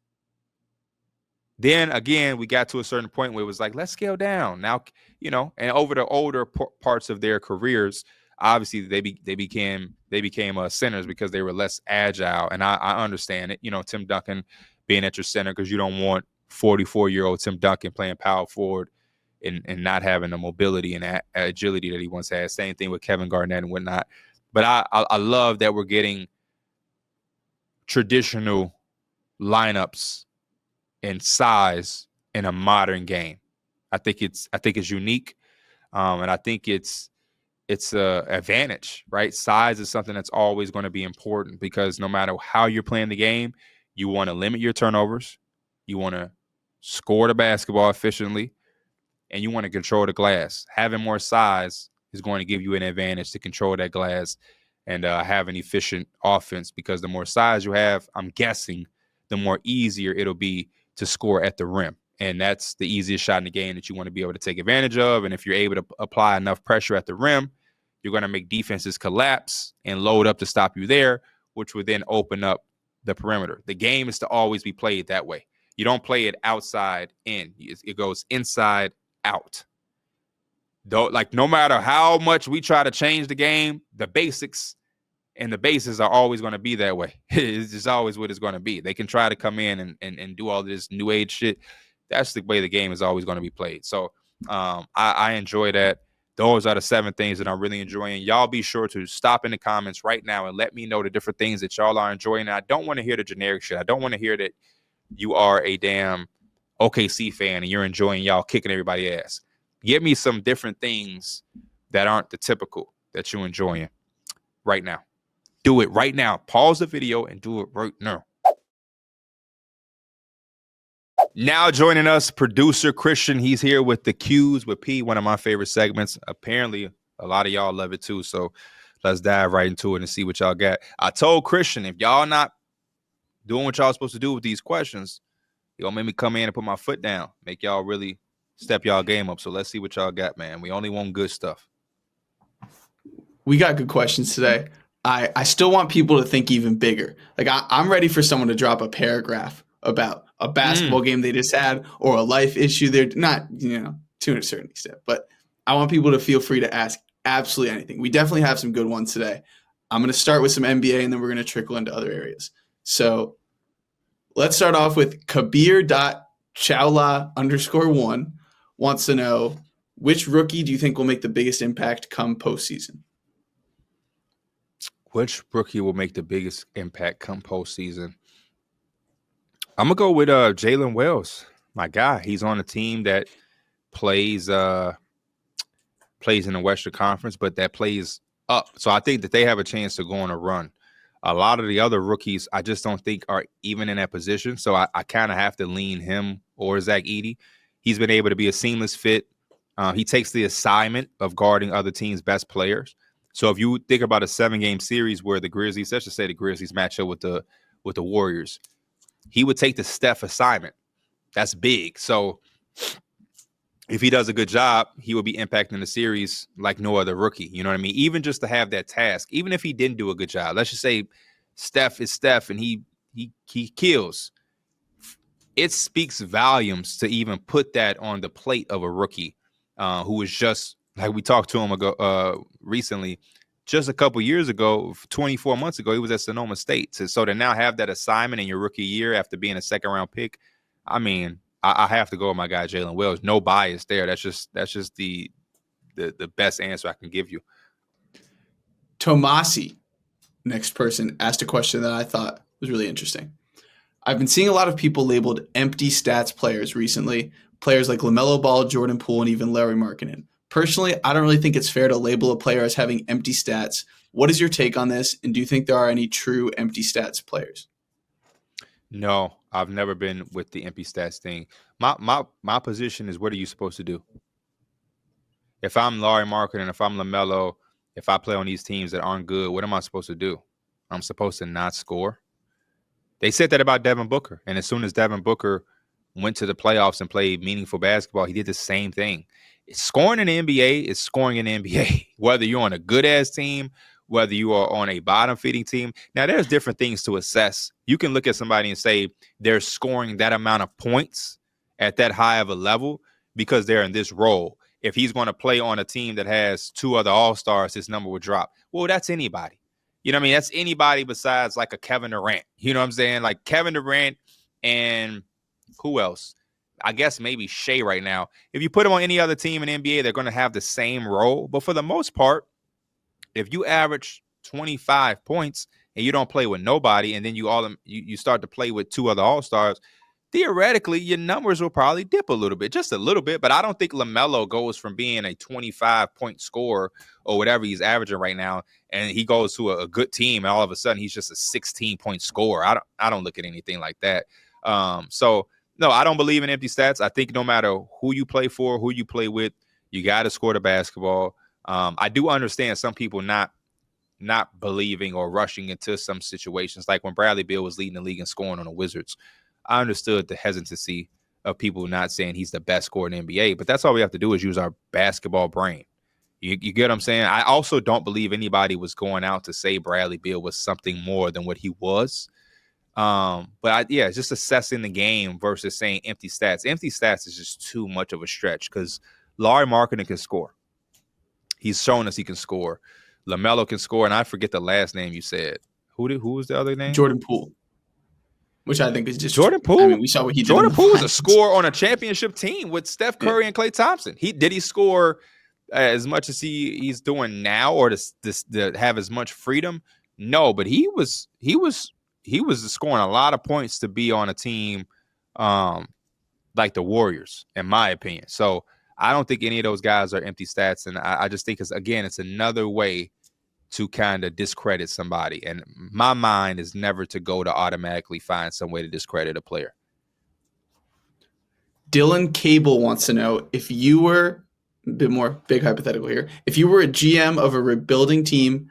Then, again, we got to a certain point where it was like, let's scale down. Now, and over the older parts of their careers, obviously they became centers because they were less agile. And I understand it. Tim Duncan being at your center because you don't want 44-year-old Tim Duncan playing power forward and not having the mobility and agility that he once had. Same thing with Kevin Garnett and whatnot. But I love that we're getting traditional lineups and size in a modern game. I think it's unique, and I think it's a advantage, right? Size is something that's always going to be important because no matter how you're playing the game, you want to limit your turnovers, you want to score the basketball efficiently, and you want to control the glass. Having more size is going to give you an advantage to control that glass and have an efficient offense because the more size you have, I'm guessing, the more easier it'll be to score at the rim. And that's the easiest shot in the game that you want to be able to take advantage of. And if you're able to apply enough pressure at the rim, you're going to make defenses collapse and load up to stop you there, which would then open up the perimeter. The game is to always be played that way. You don't play it outside in. It goes inside out. Though, like, no matter how much we try to change the game, the basics and the bases are always going to be that way. It's just always what it's going to be. They can try to come in and do all this new age shit. That's the way the game is always going to be played. So I enjoy that. Those are the 7 things that I'm really enjoying. Y'all be sure to stop in the comments right now and let me know the different things that y'all are enjoying. And I don't want to hear the generic shit. I don't want to hear that you are a damn OKC fan and you're enjoying y'all kicking everybody's ass. Give me some different things that aren't the typical that you're enjoying right now. Do it right now. Pause the video and do it right now. Now joining us, producer Christian. He's here with the Q's with P, one of my favorite segments. Apparently, a lot of y'all love it too. So let's dive right into it and see what y'all got. I told Christian, if y'all not doing what y'all supposed to do with these questions, you're gonna make me come in and put my foot down, make y'all really step y'all game up. So let's see what y'all got, man. We only want good stuff. We got good questions today. I still want people to think even bigger. Like I'm ready for someone to drop a paragraph about a basketball game they just had or a life issue. They're not, to a certain extent, but I want people to feel free to ask absolutely anything. We definitely have some good ones today. I'm going to start with some NBA and then we're going to trickle into other areas. So let's start off with Kabir.Chowla_1 wants to know, which rookie do you think will make the biggest impact come postseason? Which rookie will make the biggest impact come postseason? I'm gonna go with Jalen Wells, my guy. He's on a team that plays in the Western Conference, but that plays up. So I think that they have a chance to go on a run. A lot of the other rookies, I just don't think are even in that position. So I kind of have to lean him or Zach Edey. He's been able to be a seamless fit. He takes the assignment of guarding other teams' best players. So if you think about a 7-game series where the Grizzlies, let's just say the Grizzlies match up with the Warriors, he would take the Steph assignment. That's big. So if he does a good job, he will be impacting the series like no other rookie. You know what I mean? Even just to have that task, even if he didn't do a good job, let's just say Steph is Steph and he kills. It speaks volumes to even put that on the plate of a rookie who was just, like we talked to him recently, just a couple years ago, 24 months ago, he was at Sonoma State. So to now have that assignment in your rookie year after being a second-round pick, I mean, I have to go with my guy Jalen Wells. No bias there. That's just the best answer I can give you. Tomasi, next person, asked a question that I thought was really interesting. I've been seeing a lot of people labeled empty stats players recently, players like LaMelo Ball, Jordan Poole, and even Larry Markkinen. Personally, I don't really think it's fair to label a player as having empty stats. What is your take on this, and do you think there are any true empty stats players? No, I've never been with the empty stats thing. My position is, what are you supposed to do? If I'm Larry Markkinen, if I'm LaMelo, if I play on these teams that aren't good, what am I supposed to do? I'm supposed to not score? They said that about Devin Booker. And as soon as Devin Booker went to the playoffs and played meaningful basketball, he did the same thing. Scoring in the NBA is scoring in the NBA, whether you're on a good-ass team, whether you are on a bottom-feeding team. Now, there's different things to assess. You can look at somebody and say they're scoring that amount of points at that high of a level because they're in this role. If he's going to play on a team that has 2 other all-stars, his number would drop. Well, that's anybody. You know what I mean? That's anybody besides like a Kevin Durant. You know what I'm saying? Like Kevin Durant and who else? I guess maybe Shea right now. If you put them on any other team in NBA, they're going to have the same role. But for the most part, if you average 25 points and you don't play with nobody, and then you start to play with 2 other all-stars, theoretically, your numbers will probably dip a little bit, just a little bit. But I don't think LaMelo goes from being a 25-point scorer or whatever he's averaging right now, and he goes to a good team, and all of a sudden he's just a 16-point scorer. I don't look at anything like that. So no, I don't believe in empty stats. I think no matter who you play for, who you play with, you got to score the basketball. I do understand some people not believing or rushing into some situations, like when Bradley Beal was leading the league in scoring on the Wizards. I understood the hesitancy of people not saying he's the best scorer in the NBA, but that's all we have to do is use our basketball brain. You get what I'm saying? I also don't believe anybody was going out to say Bradley Beal was something more than what he was. But it's just assessing the game versus saying empty stats. Empty stats is just too much of a stretch because Larry Markkinen can score. He's shown us he can score. LaMelo can score, and I forget the last name you said. Who was the other name? Jordan Poole, which I think is just Jordan Poole. I mean, we saw what he did. Jordan in the Poole was a finals. scorer on a championship team with Steph Curry and Klay Thompson. Did he score as much as he's doing now, or to have as much freedom? No, but he was scoring a lot of points to be on a team like the Warriors, in my opinion. So I don't think any of those guys are empty stats, and I just think it's another way to kind of discredit somebody. And my mind is never to go to automatically find some way to discredit a player. Dylan Cable wants to know, if you were a bit more big hypothetical here, if you were a GM of a rebuilding team,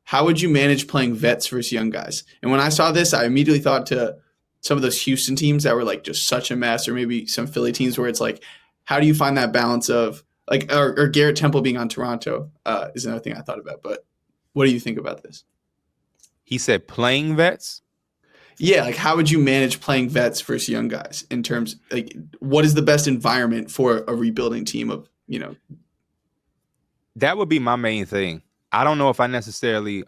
how would you manage playing vets versus young guys? And when I saw this, I immediately thought to some of those Houston teams that were like just such a mess, or maybe some Philly teams where it's like, how do you find that balance of like, or Garrett Temple being on Toronto is another thing I thought about. But what do you think about this? He said playing vets? Yeah, like how would you manage playing vets versus young guys in terms like what is the best environment for a rebuilding team of, you know? That would be my main thing. I don't know if I necessarily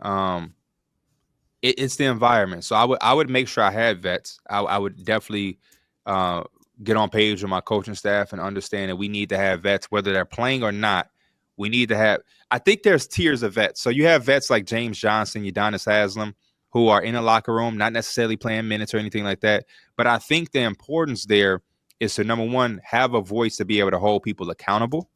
it's the environment. So I would make sure I had vets. I would definitely get on page with my coaching staff and understand that we need to have vets, whether they're playing or not. We need to have. I think there's tiers of vets. So you have vets like James Johnson, Udonis Haslem, who are in the locker room, not necessarily playing minutes or anything like that. But I think the importance there is to, number one, have a voice to be able to hold people accountable.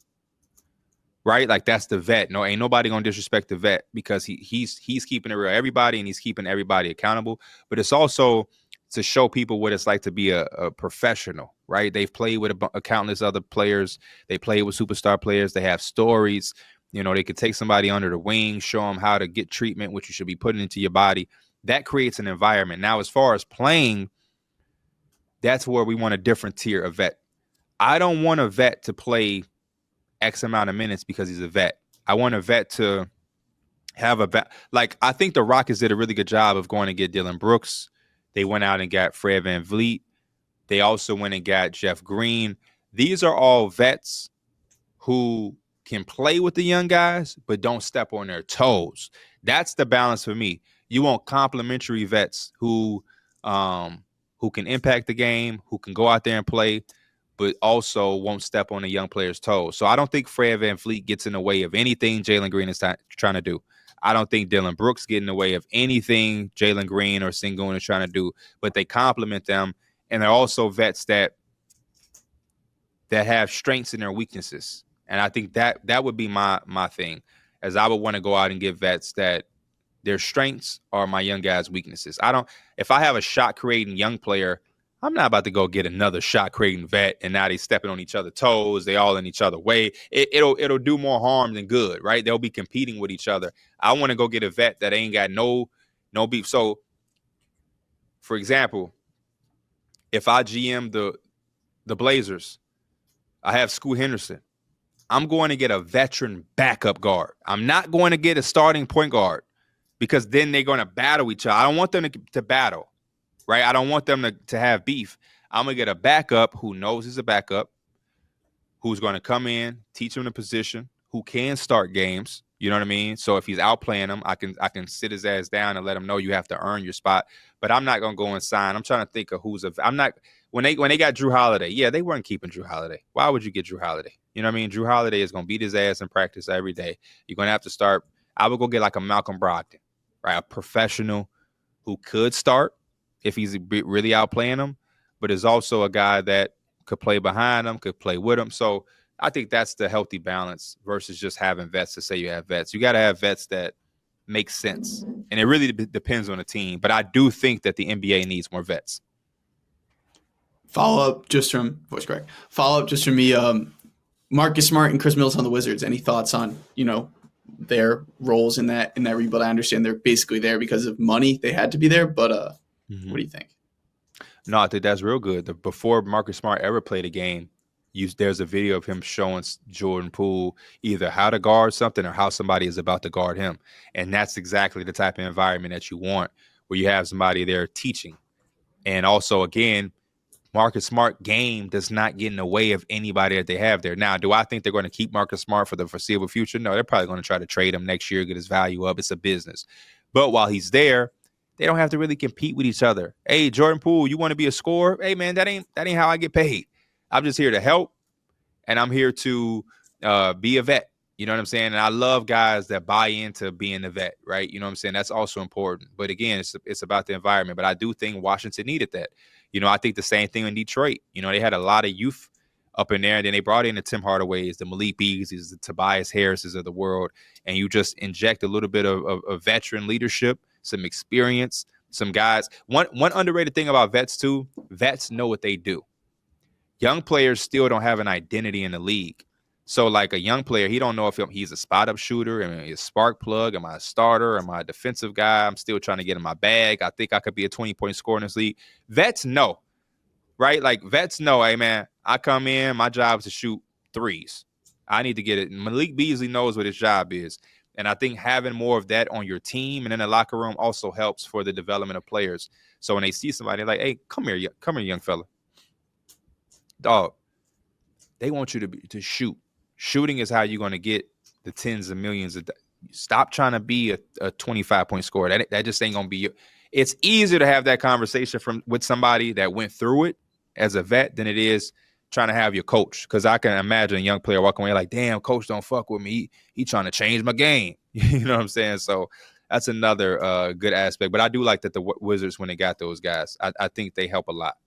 Right? Like that's the vet. No, ain't nobody gonna disrespect the vet because he's keeping it real everybody, and he's keeping everybody accountable. But it's also to show people what it's like to be a professional, right? They've played with a countless other players. They play with superstar players. They have stories. You know, they could take somebody under the wing, show them how to get treatment, which you should be putting into your body. That creates an environment. Now, as far as playing, that's where we want a different tier of vet. I don't want a vet to play X amount of minutes because he's a vet. I want a vet to have a vet. Like, I think the Rockets did a really good job of going to get Dylan Brooks. They went out and got Fred VanVleet. They also went and got Jeff Green. These are all vets who can play with the young guys, but don't step on their toes. That's the balance for me. You want complementary vets who can impact the game, who can go out there and play, but also won't step on a young player's toes. So I don't think Fred VanVleet gets in the way of anything Jalen Green is trying to do. I don't think Dylan Brooks get in the way of anything Jalen Green or Sengun is trying to do, but they complement them. And they're also vets that have strengths and their weaknesses. And I think that would be my thing, as I would want to go out and get vets that their strengths are my young guys' weaknesses. If I have a shot creating young player, I'm not about to go get another shot creating vet and now they stepping on each other's toes. They all in each other's way. It'll do more harm than good, right? They'll be competing with each other. I want to go get a vet that ain't got no beef. So, for example, if I GM the Blazers, I have Scoot Henderson. I'm going to get a veteran backup guard. I'm not going to get a starting point guard because then they're going to battle each other. I don't want them to battle. Right? I don't want them to have beef. I'm going to get a backup who knows he's a backup, who's going to come in, teach him the position, who can start games. You know what I mean? So if he's outplaying him, I can sit his ass down and let him know you have to earn your spot. But I'm not going to go and sign. I'm trying to think of when they got Drew Holiday, yeah, they weren't keeping Drew Holiday. Why would you get Drew Holiday? You know what I mean? Drew Holiday is going to beat his ass in practice every day. You're going to have to start. I would go get like a Malcolm Brogdon, right? A professional who could start if he's really outplaying him, but is also a guy that could play behind him, could play with him. So I think that's the healthy balance versus just having vets to say you have vets. You got to have vets that make sense. And it really depends on the team. But I do think that the NBA needs more vets. Follow up just from me. Marcus Smart and Chris Mills on the Wizards. Any thoughts on, their roles in that rebuild? I understand they're basically there because of money. They had to be there, but what do you think? No, I think that's real good. Before Marcus Smart ever played a game, there's a video of him showing Jordan Poole either how to guard something or how somebody is about to guard him. And that's exactly the type of environment that you want, where you have somebody there teaching. And also, again, Marcus Smart game does not get in the way of anybody that they have there. Now, do I think they're going to keep Marcus Smart for the foreseeable future? No, they're probably going to try to trade him next year, get his value up. It's a business. But while he's there, they don't have to really compete with each other. Hey, Jordan Poole, you want to be a scorer? Hey, man, that ain't how I get paid. I'm just here to help, and I'm here to be a vet. You know what I'm saying? And I love guys that buy into being a vet, right? You know what I'm saying? That's also important. But again, it's about the environment. But I do think Washington needed that. You know, I think the same thing in Detroit. You know, they had a lot of youth up in there. And then they brought in the Tim Hardaway's, the Malik Beasleys, the Tobias Harrises of the world. And you just inject a little bit of veteran leadership, some experience, some guys. One underrated thing about vets, too, vets know what they do. Young players still don't have an identity in the league. So, like a young player, he don't know if he's a spot-up shooter, am I a spark plug, am I a starter, am I a defensive guy? I'm still trying to get in my bag. I think I could be a 20-point scorer in this league. Vets know, right? Like, vets know, hey, man, I come in, my job is to shoot threes. I need to get it. Malik Beasley knows what his job is. And I think having more of that on your team and in the locker room also helps for the development of players. So when they see somebody, they're like, hey, come here, young fella. Dog, they want you to shoot. Shooting is how you're going to get the tens of millions. Stop trying to be a 25-point scorer. That just ain't going to be you. It's easier to have that conversation with somebody that went through it as a vet than it is trying to have your coach. Because I can imagine a young player walking away like, damn, coach don't fuck with me. He trying to change my game. You know what I'm saying? So that's another good aspect. But I do like that the Wizards, when they got those guys, I think they help a lot.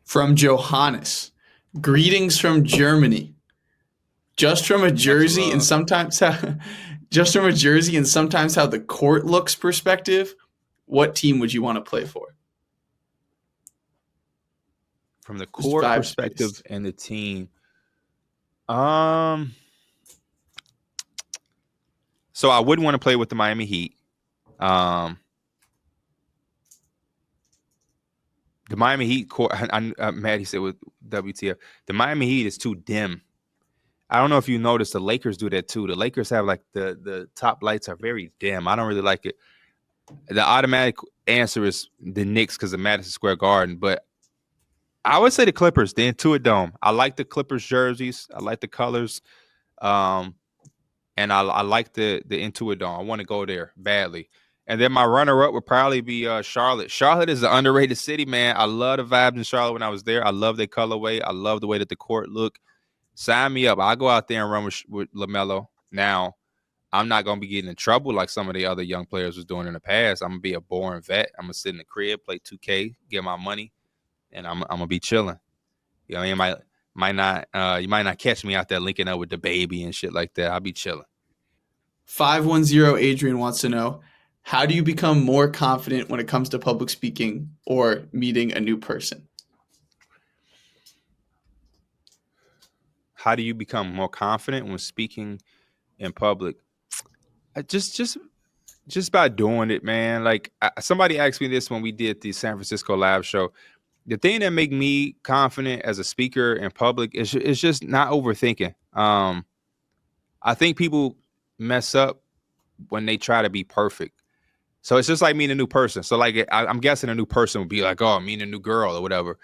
From Johannes, greetings from Germany. Just from a jersey and sometimes how the court looks perspective, what team would you want to play for? From the court perspective and the team, so I wouldn't want to play with the Miami Heat. The Miami Heat court, Maddie said with WTF, the Miami Heat is too dim. I don't know if you noticed, the Lakers do that too. The Lakers have like the top lights are very dim. I don't really like it. The automatic answer is the Knicks because of Madison Square Garden, but I would say the Clippers, the Intuit Dome. I like the Clippers jerseys. I like the colors. And I like the Intuit Dome. I want to go there badly. And then my runner-up would probably be Charlotte. Charlotte is an underrated city, man. I love the vibes in Charlotte when I was there. I love their colorway. I love the way that the court look. Sign me up. I'll go out there and run with LaMelo. Now, I'm not going to be getting in trouble like some of the other young players was doing in the past. I'm going to be a boring vet. I'm going to sit in the crib, play 2K, get my money, and I'm going to be chilling. You know, you might not catch me out there linking up with the baby and shit like that. I'll be chilling. 510 Adrian wants to know, how do you become more confident when it comes to public speaking or meeting a new person? How do you become more confident when speaking in public? Just by doing it, man. Like somebody asked me this when we did the San Francisco live show. The thing that make me confident as a speaker in public is just not overthinking. I think people mess up when they try to be perfect. So it's just like meeting a new person. So like I'm guessing a new person would be like, oh, meeting a new girl or whatever.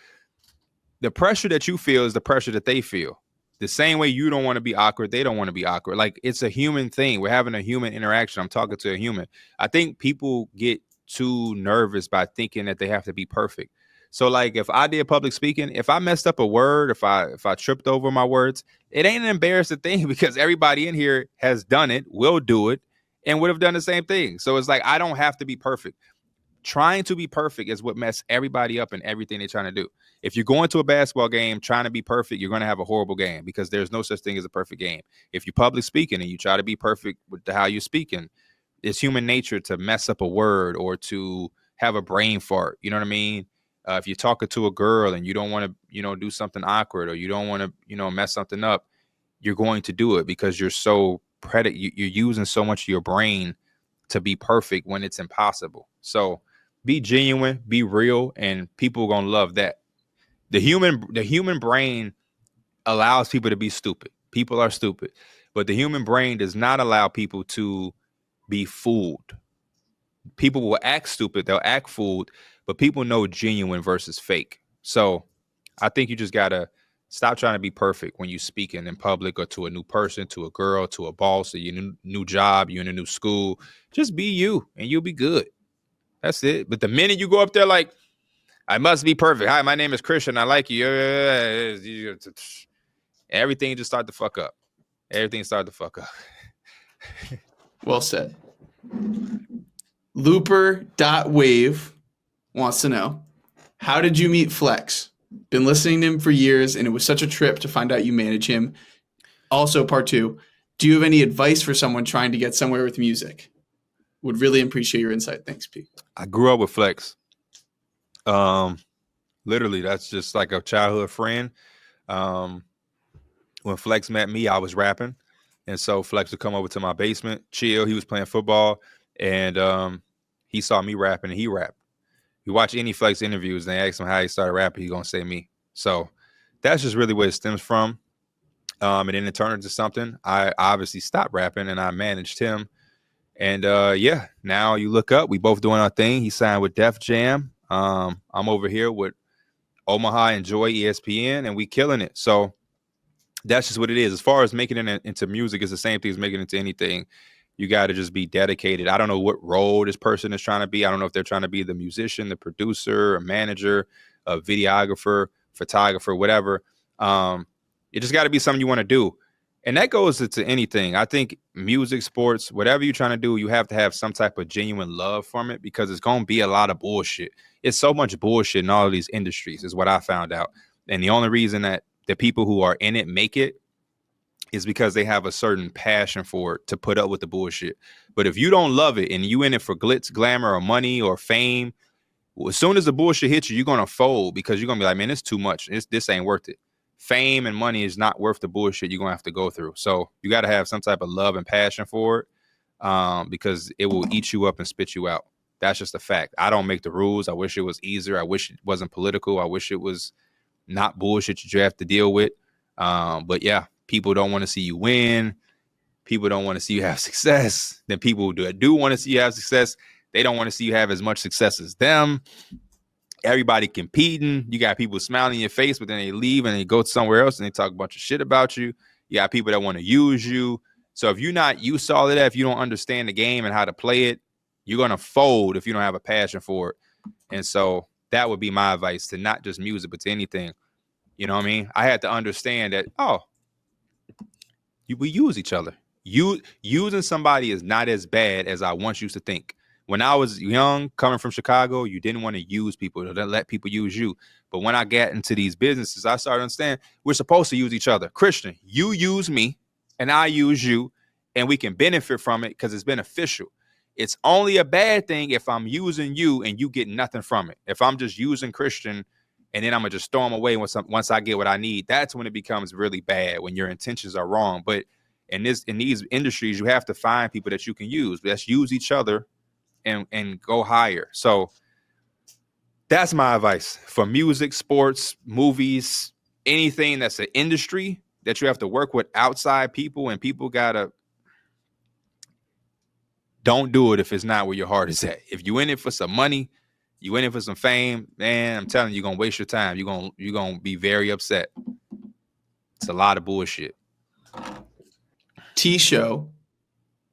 The pressure that you feel is the pressure that they feel. The same way you don't want to be awkward, they don't want to be awkward. Like it's a human thing. We're having a human interaction. I'm talking to a human. I think people get too nervous by thinking that they have to be perfect. So like if I did public speaking, if I messed up a word, if I tripped over my words, it ain't an embarrassing thing because everybody in here has done it, will do it, and would have done the same thing. So it's like I don't have to be perfect. Trying to be perfect is what mess everybody up in everything they're trying to do. If you're going to a basketball game trying to be perfect, you're going to have a horrible game because there's no such thing as a perfect game. If you're public speaking and you try to be perfect with how you're speaking, it's human nature to mess up a word or to have a brain fart. You know what I mean? If you're talking to a girl and you don't want to, do something awkward or you don't want to, mess something up, you're going to do it because you're so you're using so much of your brain to be perfect when it's impossible. So be genuine, be real, and people are gonna love that. The human brain allows people to be stupid. People are stupid, but the human brain does not allow people to be fooled. People will act stupid, they'll act fooled, but people know genuine versus fake. So I think you just gotta stop trying to be perfect when you speaking in public or to a new person, to a girl, to a boss, or your new job, you in a new school. Just be you and you'll be good. That's it. But the minute you go up there like, I must be perfect. Hi, my name is Christian. I like you. Everything just start to fuck up. Everything started to fuck up. Well said. Looper.wave wants to know, how did you meet Flex? Been listening to him for years, and it was such a trip to find out you manage him. Also, part 2, do you have any advice for someone trying to get somewhere with music? Would really appreciate your insight. Thanks, P. I grew up with Flex. Literally, that's just like a childhood friend. When Flex met me, I was rapping. And so Flex would come over to my basement, chill. He was playing football, and he saw me rapping, and he rapped. You watch any Flex interviews, and they ask him how he started rapping, he's going to say me. So that's just really where it stems from. And then it turned into something. I obviously stopped rapping, and I managed him. And yeah, now you look up, we both doing our thing. He signed with Def Jam. I'm over here with Omaha Enjoy ESPN, and we killing it. So that's just what it is. As far as making it into music, it's the same thing as making it into anything. You got to just be dedicated. I don't know what role this person is trying to be. I don't know if they're trying to be the musician, the producer, a manager, a videographer, photographer, whatever. It just got to be something you want to do. And that goes into anything. I think music, sports, whatever you're trying to do, you have to have some type of genuine love from it, because it's going to be a lot of bullshit. It's so much bullshit in all of these industries is what I found out. And the only reason that the people who are in it make it is because they have a certain passion for it to put up with the bullshit. But if you don't love it and you in it for glitz, glamour, or money or fame, well, as soon as the bullshit hits you, you're going to fold, because you're going to be like, man, it's too much. This ain't worth it. Fame and money is not worth the bullshit you're going to have to go through. So you got to have some type of love and passion for it, because it will eat you up and spit you out. That's just a fact. I don't make the rules. I wish it was easier. I wish it wasn't political. I wish it was not bullshit you have to deal with. But yeah, people don't want to see you win. People don't want to see you have success. Then people who do want to see you have success, they don't want to see you have as much success as them. Everybody competing. You got people smiling in your face, but then they leave and they go somewhere else and they talk a bunch of shit about you. You got people that want to use you. So if you're not used to all of that, if you don't understand the game and how to play it, you're going to fold if you don't have a passion for it. And so that would be my advice, to not just music, but to anything. You know what I mean? I had to understand that, we use each other. Using somebody is not as bad as I once used to think. When I was young, coming from Chicago, you didn't want to use people, to let people use you. But when I got into these businesses, I started to understand we're supposed to use each other. Christian, you use me and I use you, and we can benefit from it because it's beneficial. It's only a bad thing if I'm using you and you get nothing from it. If I'm just using Christian and then I'm going to just throw him away once I get what I need, that's when it becomes really bad, when your intentions are wrong. But in these industries, you have to find people that you can use. Let's use each other and go higher. So that's my advice for music, sports, movies, anything that's an industry that you have to work with outside people, and people gotta, don't do it if it's not where your heart is at. If you in it for some money, you in it for some fame, man, I'm telling you, you're gonna waste your time. You're gonna be very upset. It's a lot of bullshit. T-Show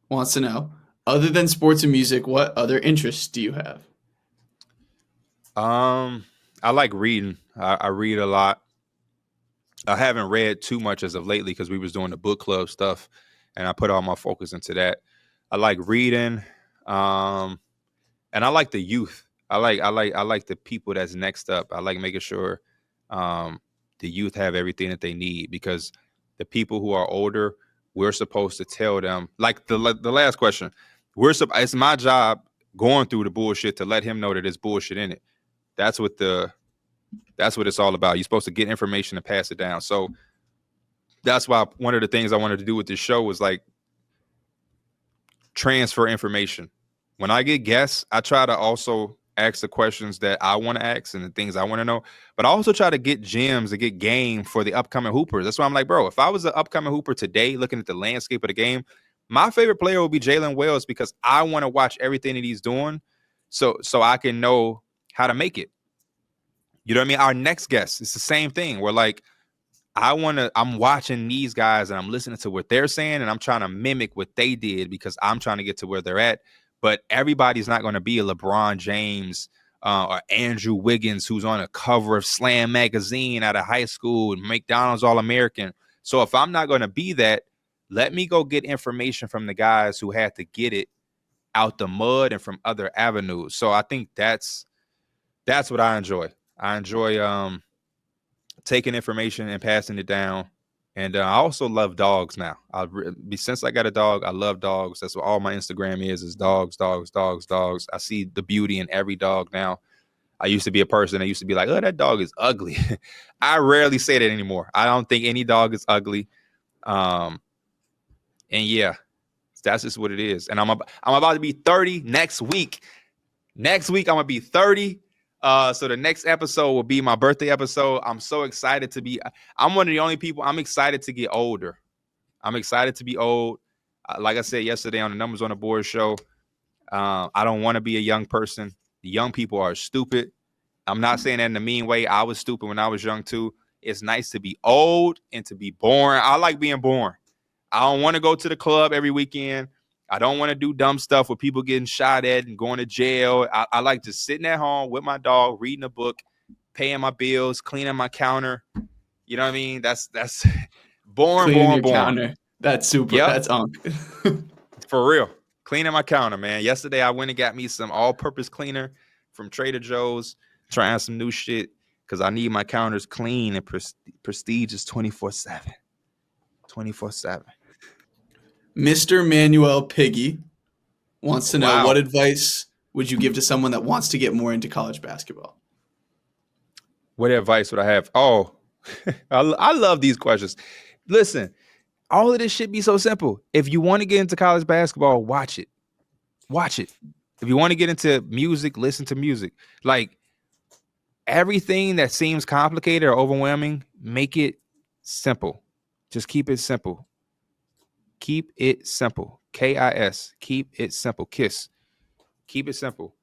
wants to know, other than sports and music, what other interests do you have? I like reading. I read a lot. I haven't read too much as of lately because we was doing the book club stuff, and I put all my focus into that. I like reading, and I like the youth. I like the people that's next up. I like making sure the youth have everything that they need, because the people who are older, we're supposed to tell them, like the last question, it's my job going through the bullshit to let him know that there's bullshit in it. That's what it's all about. You're supposed to get information and pass it down. So that's why one of the things I wanted to do with this show was like transfer information. When I get guests, I try to also ask the questions that I want to ask and the things I want to know, but I also try to get gems, to get game for the upcoming hoopers. That's why I'm like, bro, if I was an upcoming hooper today, looking at the landscape of the game, my favorite player would be Jalen Wells, because I want to watch everything that he's doing so I can know how to make it. You know what I mean? Our next guest, it's the same thing. We're like, I'm watching these guys and I'm listening to what they're saying and I'm trying to mimic what they did because I'm trying to get to where they're at. But everybody's not going to be a LeBron James or Andrew Wiggins who's on a cover of Slam magazine out of high school and McDonald's All-American. So if I'm not going to be that, let me go get information from the guys who had to get it out the mud and from other avenues. So I think that's what I enjoy. I enjoy taking information and passing it down. And I also love dogs now. Since I got a dog, I love dogs. That's what all my Instagram is dogs, dogs, dogs, dogs. I see the beauty in every dog now. I used to be a person that used to be like, oh, that dog is ugly. I rarely say that anymore. I don't think any dog is ugly. And yeah, that's just what it is. And I'm about to be 30 next week. Next week, I'm going to be 30. So the next episode will be my birthday episode. I'm so excited I'm one of the only people. I'm excited to get older. I'm excited to be old. Like I said yesterday on the Numbers on the Board show, I don't want to be a young person. The young people are stupid. I'm not saying that in a mean way. I was stupid when I was young too. It's nice to be old and to be boring. I like being boring. I don't want to go to the club every weekend. I don't want to do dumb stuff with people getting shot at and going to jail. I like just sitting at home with my dog, reading a book, paying my bills, cleaning my counter. You know what I mean? That's boring, boring. Counter. That's super. Yep. That's For real. Cleaning my counter, man. Yesterday, I went and got me some all-purpose cleaner from Trader Joe's, trying some new shit because I need my counters clean and prestigious 24/7. 24/7. Mr. Manuel Piggy wants to know, what advice would you give to someone that wants to get more into college basketball? What advice would I have? Oh, I love these questions. Listen, all of this shit be so simple. If you want to get into college basketball, watch it. Watch it. If you want to get into music, listen to music. Like, everything that seems complicated or overwhelming, make it simple. Just keep it simple. Keep it simple. KIS. Keep it simple. KISS. Keep it simple.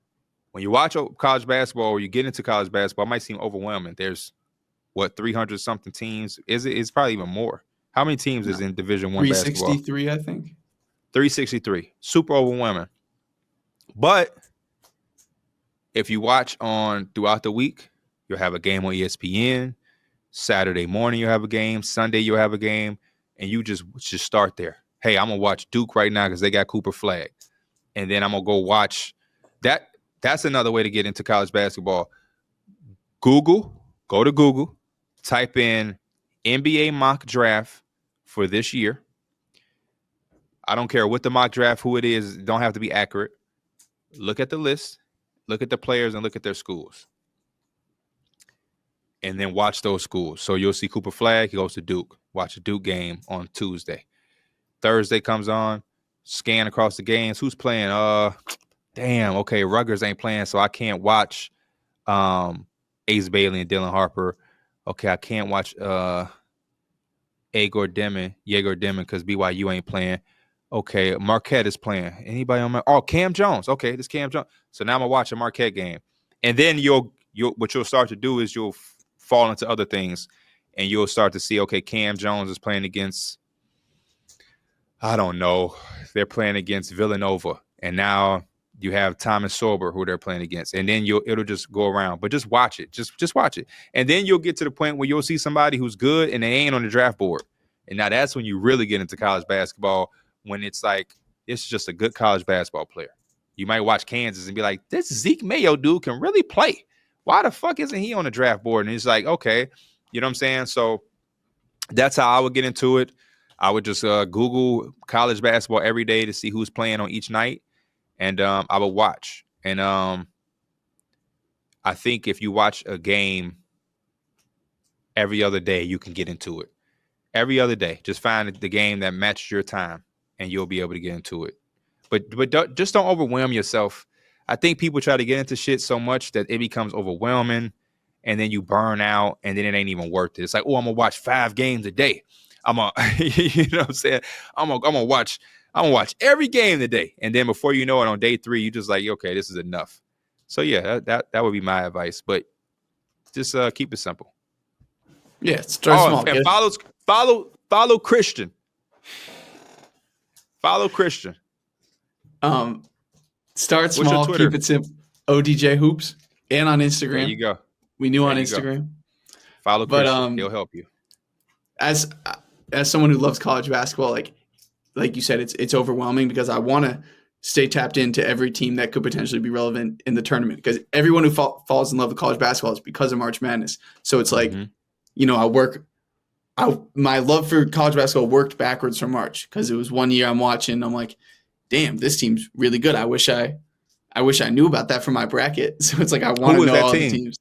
When you watch college basketball or you get into college basketball, it might seem overwhelming. There's 300 something teams. It's probably even more. How many teams is in Division I basketball? 363, I think. 363. Super overwhelming. But if you watch throughout the week, you'll have a game on ESPN. Saturday morning, you'll have a game. Sunday, you'll have a game. And you just start there. Hey, I'm going to watch Duke right now because they got Cooper Flag. And then I'm going to go watch that. That's another way to get into college basketball. Go to Google, type in NBA mock draft for this year. I don't care what the mock draft, who it is, it don't have to be accurate. Look at the list, look at the players, and look at their schools. And then watch those schools. So you'll see Cooper Flag, he goes to Duke. Watch a Duke game on Tuesday. Thursday comes on, scan across the games. Who's playing? Okay, Rutgers ain't playing, so I can't watch Ace Bailey and Dylan Harper. Okay, I can't watch Yegor Demon, because BYU ain't playing. Okay, Marquette is playing. Anybody on Cam Jones. Okay, this Cam Jones. So now I'm gonna watch a Marquette game. And then what you'll start to do is you'll fall into other things and you'll start to see, okay, Cam Jones is playing against, I don't know, they're playing against Villanova. And now you have Thomas Sorber, who they're playing against. And then it'll just go around. But just watch it. Just watch it. And then you'll get to the point where you'll see somebody who's good and they ain't on the draft board. And now that's when you really get into college basketball, when it's like, it's just a good college basketball player. You might watch Kansas and be like, this Zeke Mayo dude can really play. Why the fuck isn't he on the draft board? And he's like, okay, you know what I'm saying? So that's how I would get into it. I would just Google college basketball every day to see who's playing on each night. And I would watch. And I think if you watch a game every other day, you can get into it. Every other day. Just find the game that matches your time and you'll be able to get into it. But just don't overwhelm yourself. I think people try to get into shit so much that it becomes overwhelming and then you burn out and then it ain't even worth it. It's like, oh, I'm going to watch 5 games a day. You know what I'm saying? I'm gonna watch every game today. And then before you know it, on day 3, you just like, okay, this is enough. So yeah, that would be my advice. But Just keep it simple. Yeah, start small. And follow Christian. Follow Christian. Start small, keep it simple. ODJ Hoops, and on Instagram. There you go. We knew on Instagram. Follow Christian. He'll help you. As someone who loves college basketball, like you said, it's overwhelming because I want to stay tapped into every team that could potentially be relevant in the tournament, because everyone who falls in love with college basketball is because of March Madness. So it's like, my love for college basketball worked backwards from March, because it was one year I'm watching. I'm like, damn, this team's really good. I wish I knew about that for my bracket. So it's like, I want to know all the teams.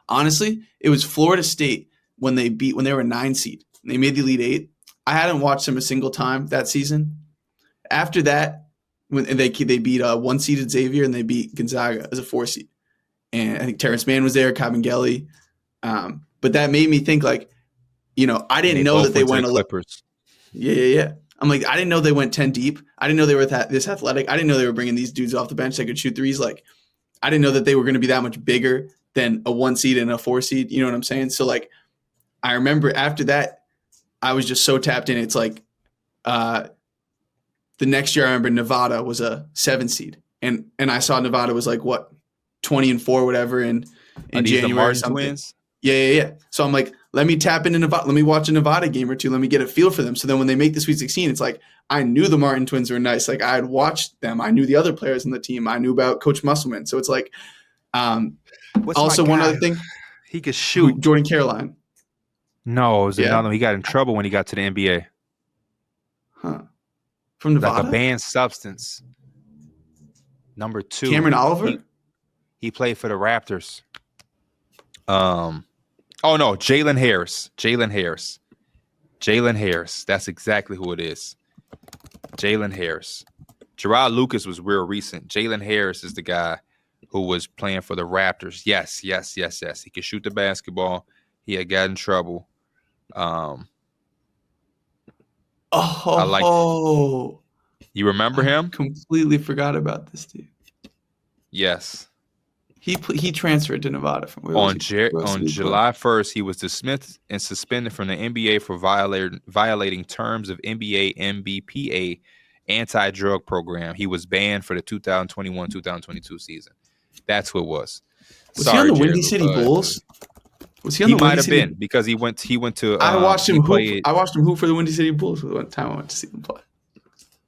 Honestly, it was Florida State when they were a 9 seed. They made the Elite Eight. I hadn't watched them a single time that season. After that, when they beat 1-seeded Xavier, and they beat Gonzaga as a 4 seed. And I think Terrence Mann was there, Kabengele. But that made me think, like, I didn't know that they went Clippers. Yeah. I'm like, I didn't know they went 10 deep. I didn't know they were this athletic. I didn't know they were bringing these dudes off the bench that could shoot threes. Like, I didn't know that they were going to be that much bigger than a 1 seed and a 4 seed. You know what I'm saying? So, like, I remember after that, I was just so tapped in. It's like the next year, I remember Nevada was a 7 seed. And I saw Nevada was like, 20-4, whatever, in January or something. Twins? Yeah. So I'm like, let me tap into Nevada. Let me watch a Nevada game or two. Let me get a feel for them. So then when they make the Sweet 16, it's like, I knew the Martin twins were nice. Like, I had watched them. I knew the other players in the team. I knew about Coach Musselman. So it's like, also one other thing. He could shoot. Jordan Caroline. No, it was another one. He got in trouble when he got to the NBA. Huh. From Nevada? Like a banned substance. Number 2. Cameron Oliver? He played for the Raptors. Oh, no, Jalen Harris. That's exactly who it is. Jalen Harris. Gerard Lucas was real recent. Jalen Harris is the guy who was playing for the Raptors. Yes. He could shoot the basketball. He had gotten in trouble. You remember him? Completely forgot about this dude. Yes. He transferred to Nevada from on July 1st. He was dismissed and suspended from the NBA for violating terms of NBA NBPA anti-drug program. He was banned for the 2021-2022 season. That's who it was. Was he on the Windy City Bulls? Was he on the Windy City? He might have been, because he went to. I watched him hoop. I watched him hoop for the Windy City Bulls one time I went to see them play.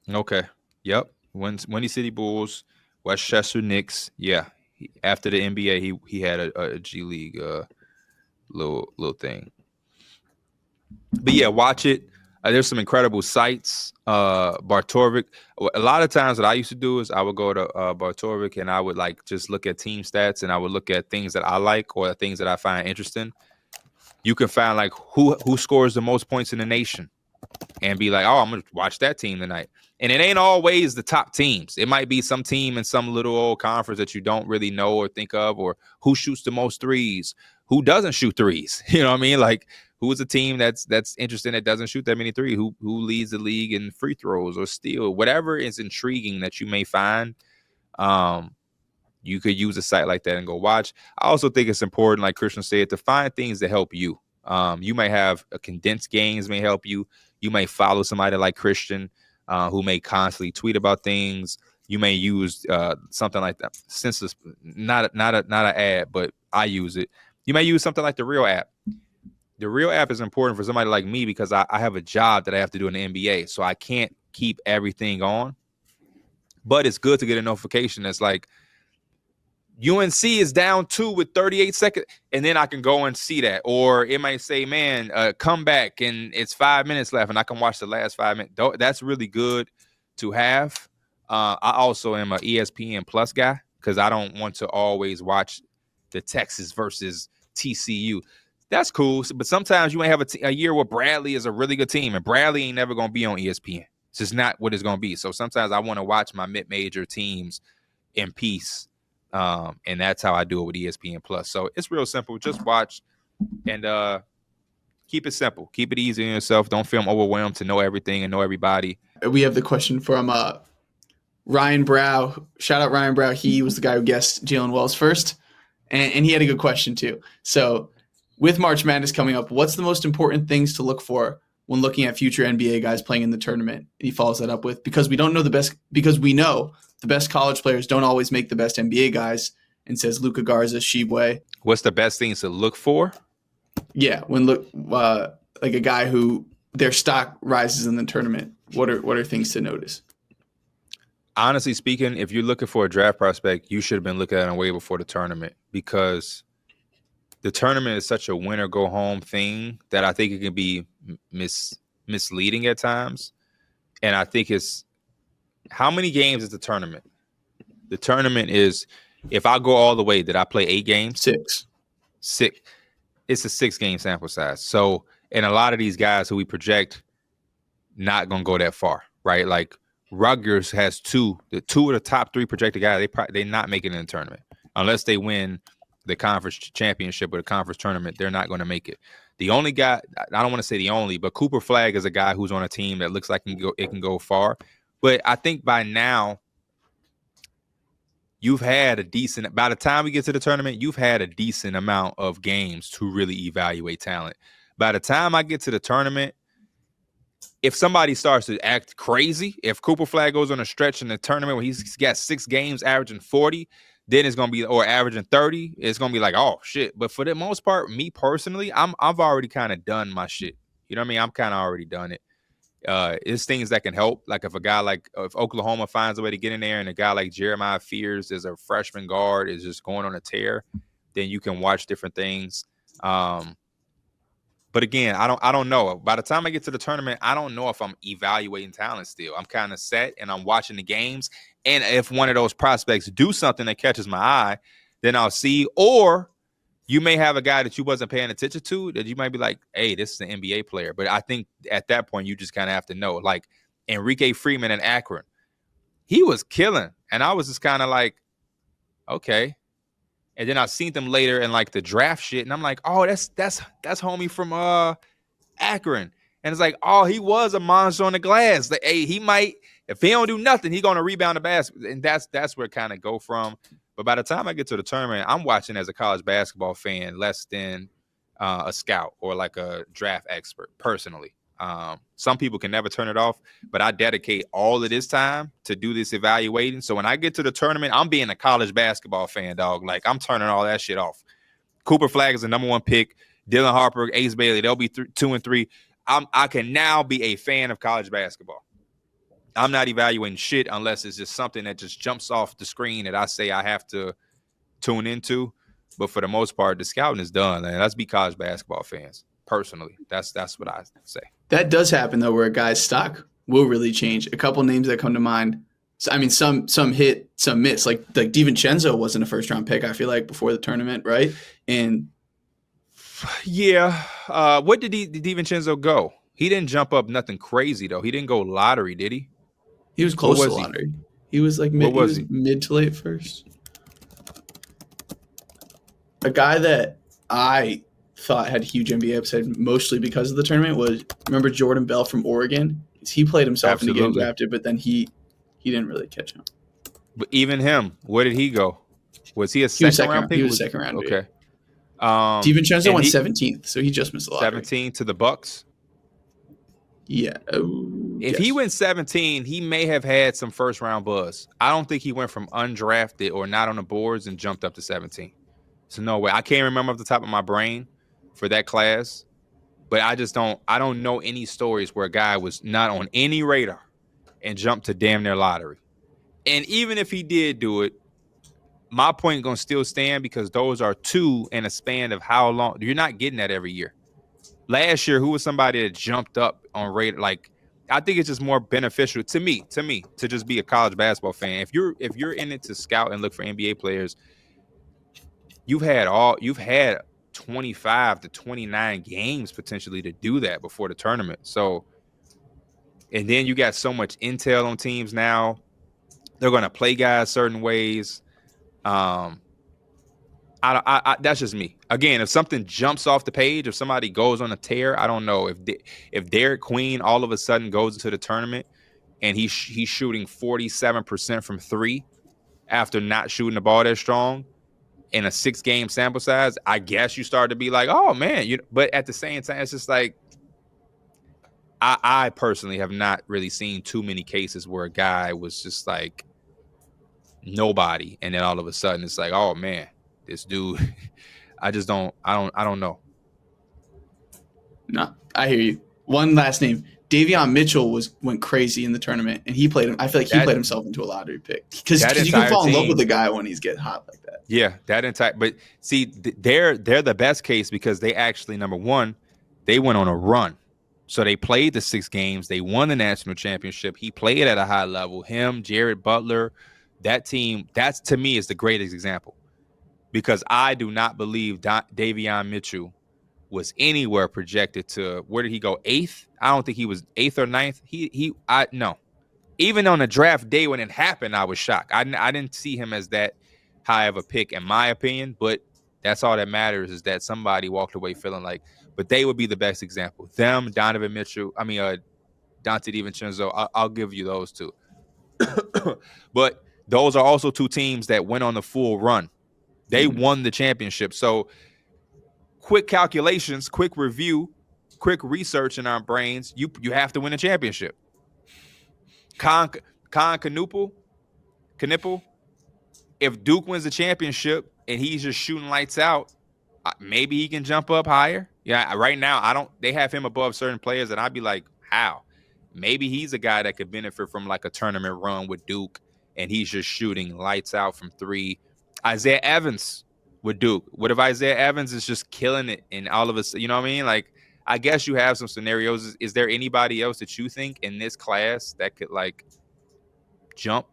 Okay. Yep. Windy City Bulls, Westchester Knicks. Yeah. After the NBA, he had a G League little thing. But yeah, watch it. There's some incredible sites. Bartovic. A lot of times what I used to do is I would go to Bartovic, and I would just look at team stats, and I would look at things that I like or things that I find interesting. You can find who scores the most points in the nation, and be like, oh, I'm gonna watch that team tonight. And it ain't always the top teams. It might be some team in some little old conference that you don't really know or think of, or who shoots the most threes, who doesn't shoot threes. You know what I mean? Like, who's a team that's interesting that doesn't shoot that many threes? Who leads the league in free throws or steal? Whatever is intriguing that you may find, you could use a site like that and go watch. I also think it's important, like Christian said, to find things that help you. You may have condensed games may help you. You may follow somebody like Christian, who may constantly tweet about things. You may use something like that. Since it's not an ad, but I use it. You may use something like the Real app. The Real app is important for somebody like me because I have a job that I have to do in the NBA, so I can't keep everything on. But it's good to get a notification that's like, UNC is down 2 with 38 seconds, and then I can go and see that. Or it might say, man, come back, and it's 5 minutes left, and I can watch the last 5 minutes. That's really good to have. I also am an ESPN Plus guy because I don't want to always watch the Texas versus TCU. That's cool, but sometimes you may have a year where Bradley is a really good team, and Bradley ain't never going to be on ESPN. It's just not what it's going to be. So sometimes I want to watch my mid-major teams in peace. And that's how I do it with ESPN Plus. So it's real simple. Just watch and keep it simple. Keep it easy on yourself. Don't feel overwhelmed to know everything and know everybody. We have the question from Ryan Brow. Shout out Ryan Brow. He was the guy who guessed Jalen Wells first. And he had a good question too. So with March Madness coming up, what's the most important things to look for when looking at future NBA guys playing in the tournament? And he follows that up with, because we know the best college players don't always make the best NBA guys, and says Luka Garza, Shibwe. What's the best things to look for? Yeah, when like a guy who their stock rises in the tournament, what are things to notice? Honestly speaking, if you're looking for a draft prospect, you should have been looking at him way before the tournament, because the tournament is such a win or go home thing that I think it can be misleading at times. And I think it's, how many games is the tournament? The tournament is, if I go all the way, did I play 8 games? 6. It's a 6-game sample size. So, and a lot of these guys who we project not going to go that far, right? Like Rutgers has two of the top 3 projected guys. They're not making it in the tournament unless they win the conference championship or the conference tournament. They're not going to make it. The only guy, I don't want to say the only, but Cooper Flagg is a guy who's on a team that looks like it can go far. But I think by now, you've had by the time we get to the tournament, you've had a decent amount of games to really evaluate talent. By the time I get to the tournament, if somebody starts to act crazy, if Cooper Flagg goes on a stretch in the tournament where he's got 6 games averaging 40, then it's going to be, or averaging 30, it's going to be like, oh shit. But for the most part, me personally, I've already kind of done my shit. You know what I mean? I'm kind of already done it. It's things that can help. Like if Oklahoma finds a way to get in there, and a guy like Jeremiah Fears is a freshman guard, is just going on a tear, then you can watch different things. But again, I don't know. By the time I get to the tournament, I don't know if I'm evaluating talent still. I'm kind of set and I'm watching the games. And if one of those prospects do something that catches my eye, then I'll see. Or you may have a guy that you wasn't paying attention to that you might be like, hey, this is an NBA player. But I think at that point, you just kind of have to know. Like Enrique Freeman in Akron, he was killing. And I was just kind of like, okay. And then I seen them later in like the draft shit, and I'm like, oh, that's homie from Akron. And it's like, oh, he was a monster on the glass. Like, hey, he might, if he don't do nothing, he gonna rebound the basket. And that's where it kind of go from. But by the time I get to the tournament, I'm watching as a college basketball fan less than a scout or like a draft expert personally. Some people can never turn it off, but I dedicate all of this time to do this evaluating. So when I get to the tournament, I'm being a college basketball fan, dog. Like I'm turning all that shit off. Cooper Flagg is the number 1 pick. Dylan Harper, Ace Bailey, they'll be 2 and 3. I can now be a fan of college basketball. I'm not evaluating shit unless it's just something that just jumps off the screen that I say I have to tune into. But for the most part, the scouting is done, man. Let's be college basketball fans. Personally, that's what I say. That does happen though, where a guy's stock will really change. A couple names that come to mind. I mean, some hit, some miss. Like DiVincenzo wasn't a first round pick, I feel like, before the tournament, right? And yeah, what did DiVincenzo go? He didn't jump up nothing crazy though. He didn't go lottery, did he? He was close to lottery. He was like mid to late first. A guy that I thought had huge NBA upside, mostly because of the tournament, was, remember Jordan Bell from Oregon? He played himself into getting drafted, but then he didn't really catch on. But even him, where did he go? Was he a second round pick? He was a second round. Okay. DiVincenzo went 17th, so he just missed the lottery. 17 to the Bucks. Yeah. If he went 17, he may have had some first round buzz. I don't think he went from undrafted or not on the boards and jumped up to 17. So no way. I can't remember off the top of my brain for that class, but I don't know any stories where a guy was not on any radar and jumped to damn near lottery. And even if he did do it, my point is going to still stand, because those are 2 in a span of how long? You're not getting that every year. Last year, who was somebody that jumped up on radar? Like, I think it's just more beneficial to me to just be a college basketball fan. If you're in it to scout and look for NBA players, you've had 25 to 29 games potentially to do that before the tournament. So, and then you got so much intel on teams now. They're going to play guys certain ways. That's just me. Again, if something jumps off the page, if somebody goes on a tear, I don't know. If Derek Queen all of a sudden goes into the tournament and he's shooting 47% from 3 after not shooting the ball that strong, in a 6-game sample size, I guess you start to be like, oh man, but at the same time, it's just like I personally have not really seen too many cases where a guy was just like nobody, and then all of a sudden it's like, oh man, this dude. I don't know. No, I hear you. One last name. Davion Mitchell went crazy in the tournament, and he played him. I feel like he played himself into a lottery pick because you can fall in love with the guy when he's getting hot like that. Yeah, that entire. But see, they're the best case because they actually, number one, they went on a run, so they played the 6 games. They won the national championship. He played at a high level. Him, Jared Butler, that team. That's to me is the greatest example because I do not believe Davion Mitchell was anywhere projected to. Where did he go? 8th? I don't think he was 8th or 9th. No. Even on the draft day when it happened, I was shocked. I didn't see him as that high of a pick, in my opinion. But that's all that matters is that somebody walked away feeling like. But they would be the best example. Them, Donovan Mitchell. I mean, Dante DiVincenzo. I'll give you those two. But those are also 2 teams that went on the full run. They won the championship. So quick calculations, quick review, quick research in our brains. You have to win a championship. Knipple, if Duke wins the championship and he's just shooting lights out, maybe he can jump up higher. Yeah, right now they have him above certain players, and I'd be like, how? Maybe he's a guy that could benefit from like a tournament run with Duke, and he's just shooting lights out from 3. Isaiah Evans with Duke. What if Isaiah Evans is just killing it and all of us, you know what I mean? Like, I guess you have some scenarios. Is there anybody else that you think in this class that could like jump?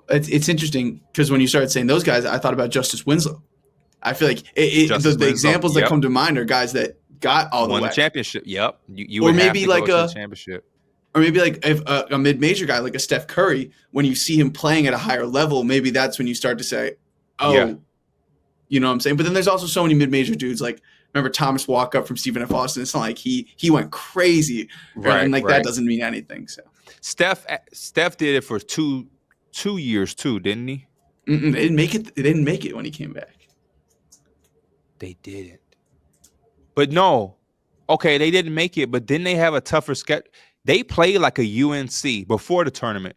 It's interesting because when you started saying those guys, I thought about Justice Winslow. I feel like the examples that come to mind are guys that got all the way. Won the championship. Yep. You or would maybe have to like go to the championship. Or maybe like if a mid-major guy like a Steph Curry, when you see him playing at a higher level, maybe that's when you start to say, oh, yeah. You know what I'm saying? But then there's also so many mid-major dudes. Like, remember Thomas Walkup from Stephen F. Austin? It's not like he went crazy. Right, and like that doesn't mean anything. So Steph did it for two years too, didn't he? They didn't make it. They didn't make it when he came back. They didn't. But no. Okay, they didn't make it, but didn't they have a tougher schedule? They played like a UNC before the tournament.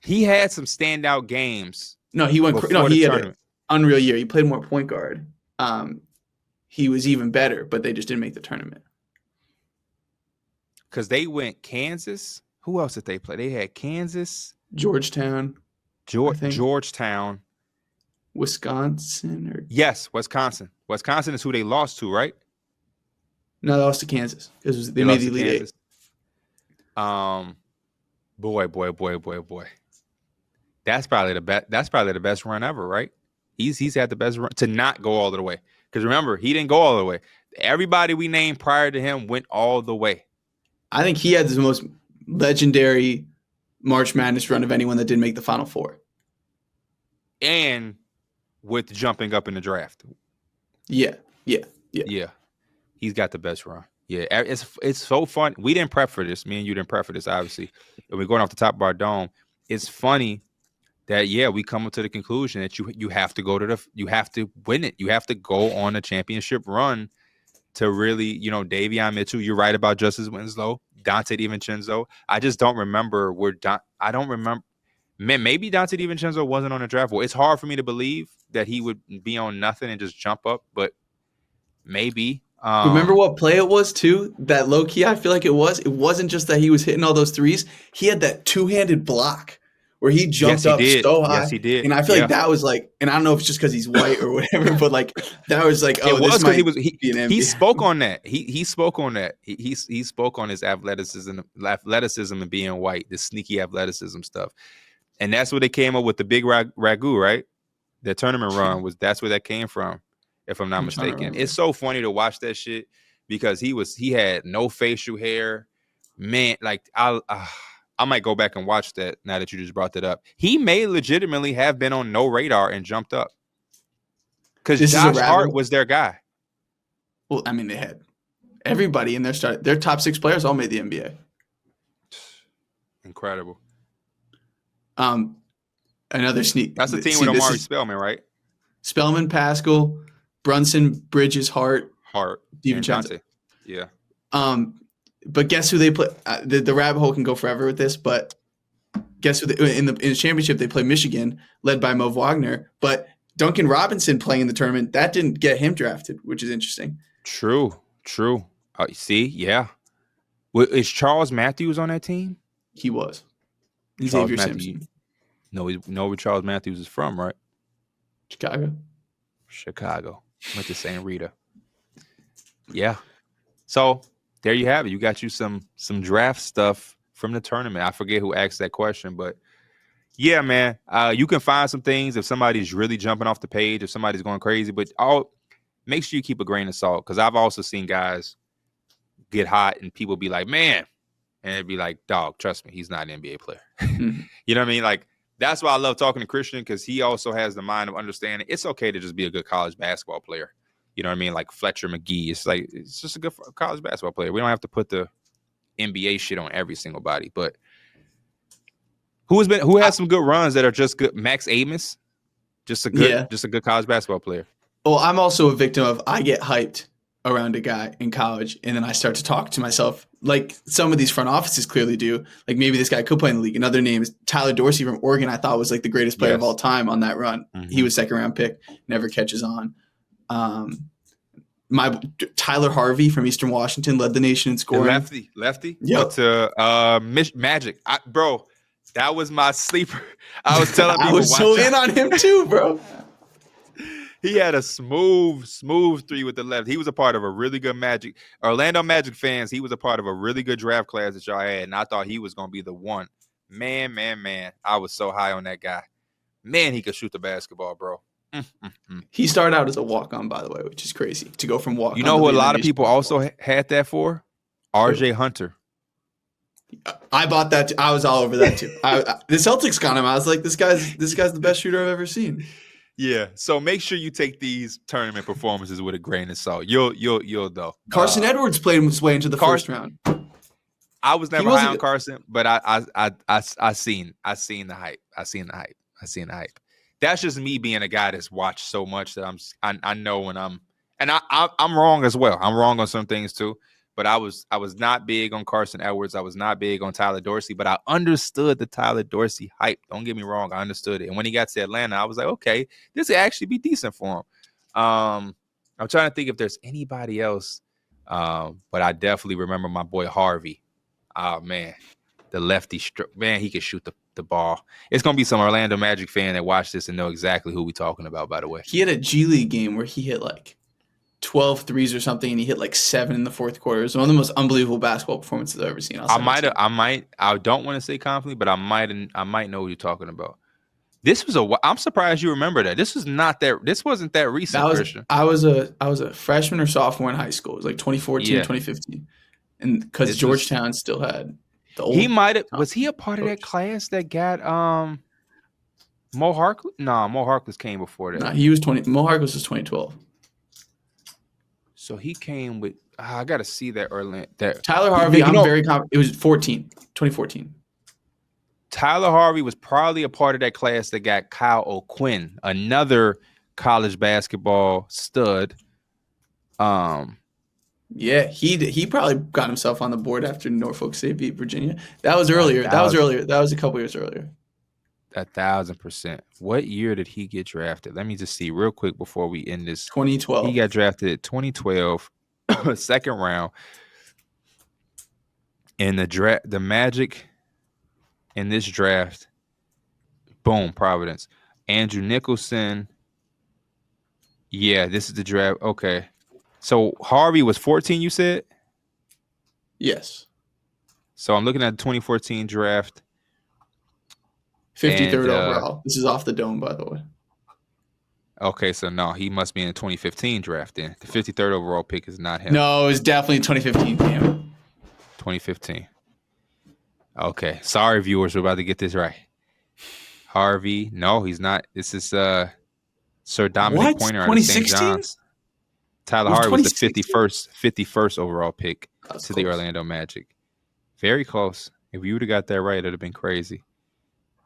He had some standout games. No, he went. No, he had an unreal year. He played more point guard. He was even better, but they just didn't make the tournament. Because they went Kansas. Who else did they play? They had Kansas, Georgetown, Georgetown, Wisconsin, yes, Wisconsin. Wisconsin is who they lost to, right? No, they lost to Kansas because they made the Elite Eight. Boy. That's probably the best. That's probably the best run ever, right? He's had the best run to not go all the way. Because remember, he didn't go all the way. Everybody we named prior to him went all the way. I think he had the most legendary March Madness run of anyone that didn't make the Final Four. And with jumping up in the draft. Yeah. He's got the best run. Yeah, it's so fun. We didn't prep for this. Me and you didn't prep for this, obviously. And we're going off the top of our dome. It's funny that, we come up to the conclusion that you have to go to you have to win it. You have to go on a championship run to really, Davion Mitchell. You're right about Justice Winslow, Dante DiVincenzo. I just don't remember I don't remember. Man, maybe Dante DiVincenzo wasn't on the draft board. It's hard for me to believe that he would be on nothing and just jump up, but maybe. Remember what play it was too? That low key, I feel like it was. It wasn't just that he was hitting all those threes. He had that 2-handed block where he jumped up so high. Yes, he did. And I feel like that was like, and I don't know if it's just because he's white or whatever, but like that was like, it was because he spoke on that. He spoke on that. He spoke on his athleticism and being white, the sneaky athleticism stuff, and that's where they came up with the big ragu, right? The tournament run that's where that came from. If I'm not mistaken. It's so funny to watch that shit because he had no facial hair. Man, like I might go back and watch that now that you just brought that up. He may legitimately have been on no radar and jumped up. Because Josh Hart was their guy. Well, I mean, they had everybody in their top 6 players all made the NBA. Incredible. Another sneak. That's the team with Omari Spellman, right? Spellman, Pascal, Brunson, Bridges, Hart, Hart, DiVincenzo. Dante. Yeah. But guess who they play? The rabbit hole can go forever with this, but guess who in the championship they play Michigan, led by Mo Wagner. But Duncan Robinson playing in the tournament, that didn't get him drafted, which is interesting. True. See, yeah. Is Charles Matthews on that team? He was. Charles Xavier Matthews. Simpson. No, we know where Charles Matthews is from, right? Chicago. Went to St. Rita. Yeah. So there you have it. You got you some draft stuff from the tournament. I forget who asked that question, but yeah, man. You can find some things if somebody's really jumping off the page, if somebody's going crazy, but make sure you keep a grain of salt, because I've also seen guys get hot and people be like, man, and it'd be like, dog, trust me, he's not an NBA player. You know what I mean? Like, that's why I love talking to Christian, because he also has the mind of understanding it's okay to just be a good college basketball player. You know what I mean? Like Fletcher McGee. It's just a good college basketball player. We don't have to put the NBA shit on every single body. But who has some good runs that are just good? Max Amos, just a good college basketball player. Well, I'm also a victim of I get hyped around a guy in college, and then I start to talk to myself like some of these front offices clearly do. Like, maybe this guy could play in the league. Another name is Tyler Dorsey from Oregon. I thought was like the greatest player of all time on that run. Mm-hmm. He was second round pick, never catches on. My Tyler Harvey from Eastern Washington led the nation in scoring. Lefty. Yep. Magic, bro. That was my sleeper. I was telling people. I was so in on him too, bro. He had a smooth three with the left. He was a part of a really good Magic. Orlando Magic fans, he was a part of a really good draft class that y'all had, and I thought he was going to be the one. Man. I was so high on that guy. Man, he could shoot the basketball, bro. He started out as a walk-on, by the way, which is crazy. To go from walk-on. You know who a lot of people also had that for? RJ Hunter. I bought that too. I was all over that too. The Celtics got him. I was like, this guy's the best shooter I've ever seen. Yeah, so make sure you take these tournament performances with a grain of salt. You'll though. Carson Edwards played his way into the first round. I was never high on Carson, but I seen the hype. I seen the hype. That's just me being a guy that's watched so much that I know when I'm wrong as well. I'm wrong on some things too. But I was not big on Carson Edwards. I was not big on Tyler Dorsey, but I understood the Tyler Dorsey hype. Don't get me wrong. I understood it. And when he got to Atlanta, I was like, okay, this would actually be decent for him. I'm trying to think if there's anybody else. But I definitely remember my boy Harvey. Oh, man. The lefty, man, he could shoot the ball. It's going to be some Orlando Magic fan that watched this and know exactly who we're talking about, by the way. He had a G League game where he hit like 12 threes or something, and he hit like 7 in the fourth quarter. It was one of the most unbelievable basketball performances I've ever seen. I don't want to say confidently, but I might know what you're talking about. I'm surprised you remember that. This wasn't that recent, Christian. I was a freshman or sophomore in high school. It was like 2014, 2015. And because Georgetown still had the old. He might have. Was he a part of that class that got Mo Harkless? No, Mo Harkless came before that. No, he was 20. Mo Harkless was 2012. So he came with. I got to see that Orlando. Tyler Harvey. I'm very confident. It was 2014. Tyler Harvey was probably a part of that class that got Kyle O'Quinn, another college basketball stud. Yeah, he probably got himself on the board after Norfolk State beat Virginia. That was earlier. That was a couple years earlier. 1,000%. What year did he get drafted? Let me just see real quick before we end this. 2012. He got drafted 2012, second round. And the Magic in this draft, boom, Providence. Andrew Nicholson. Yeah, this is the draft. Okay. So Harvey was 14, you said? Yes. So I'm looking at the 2014 draft. 53rd overall. This is off the dome, by the way. Okay, so no, he must be in the 2015 draft then. The 53rd overall pick is not him. No, it was definitely 2015. Damn it. 2015. Okay, sorry, viewers, we're about to get this right. Harvey, no, he's not. This is Sir Dominic Pointer out of St. John's. Tyler Harvey was the 51st overall pick to the Orlando Magic. Very close. If you would have got that right, it would have been crazy.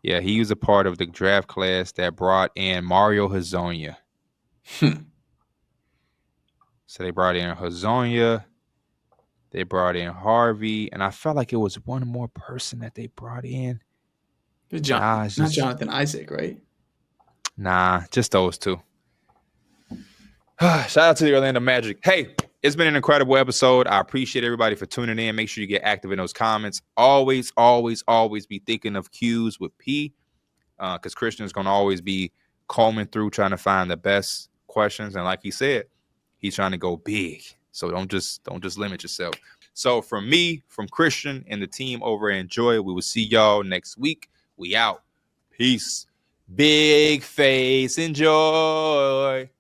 Yeah, he was a part of the draft class that brought in Mario Hezonja. So they brought in Hazonia. They brought in Harvey. And I felt like it was one more person that they brought in. Not Jonathan Isaac, right? Nah, just those two. Shout out to the Orlando Magic. Hey, it's been an incredible episode. I appreciate everybody for tuning in. Make sure you get active in those comments. Always, always, always be thinking of Q's with P, because Christian's going to always be combing through trying to find the best questions. And like he said, he's trying to go big. So don't just limit yourself. So from me, from Christian and the team over at Enjoy, we will see y'all next week. We out. Peace. Big face. Enjoy.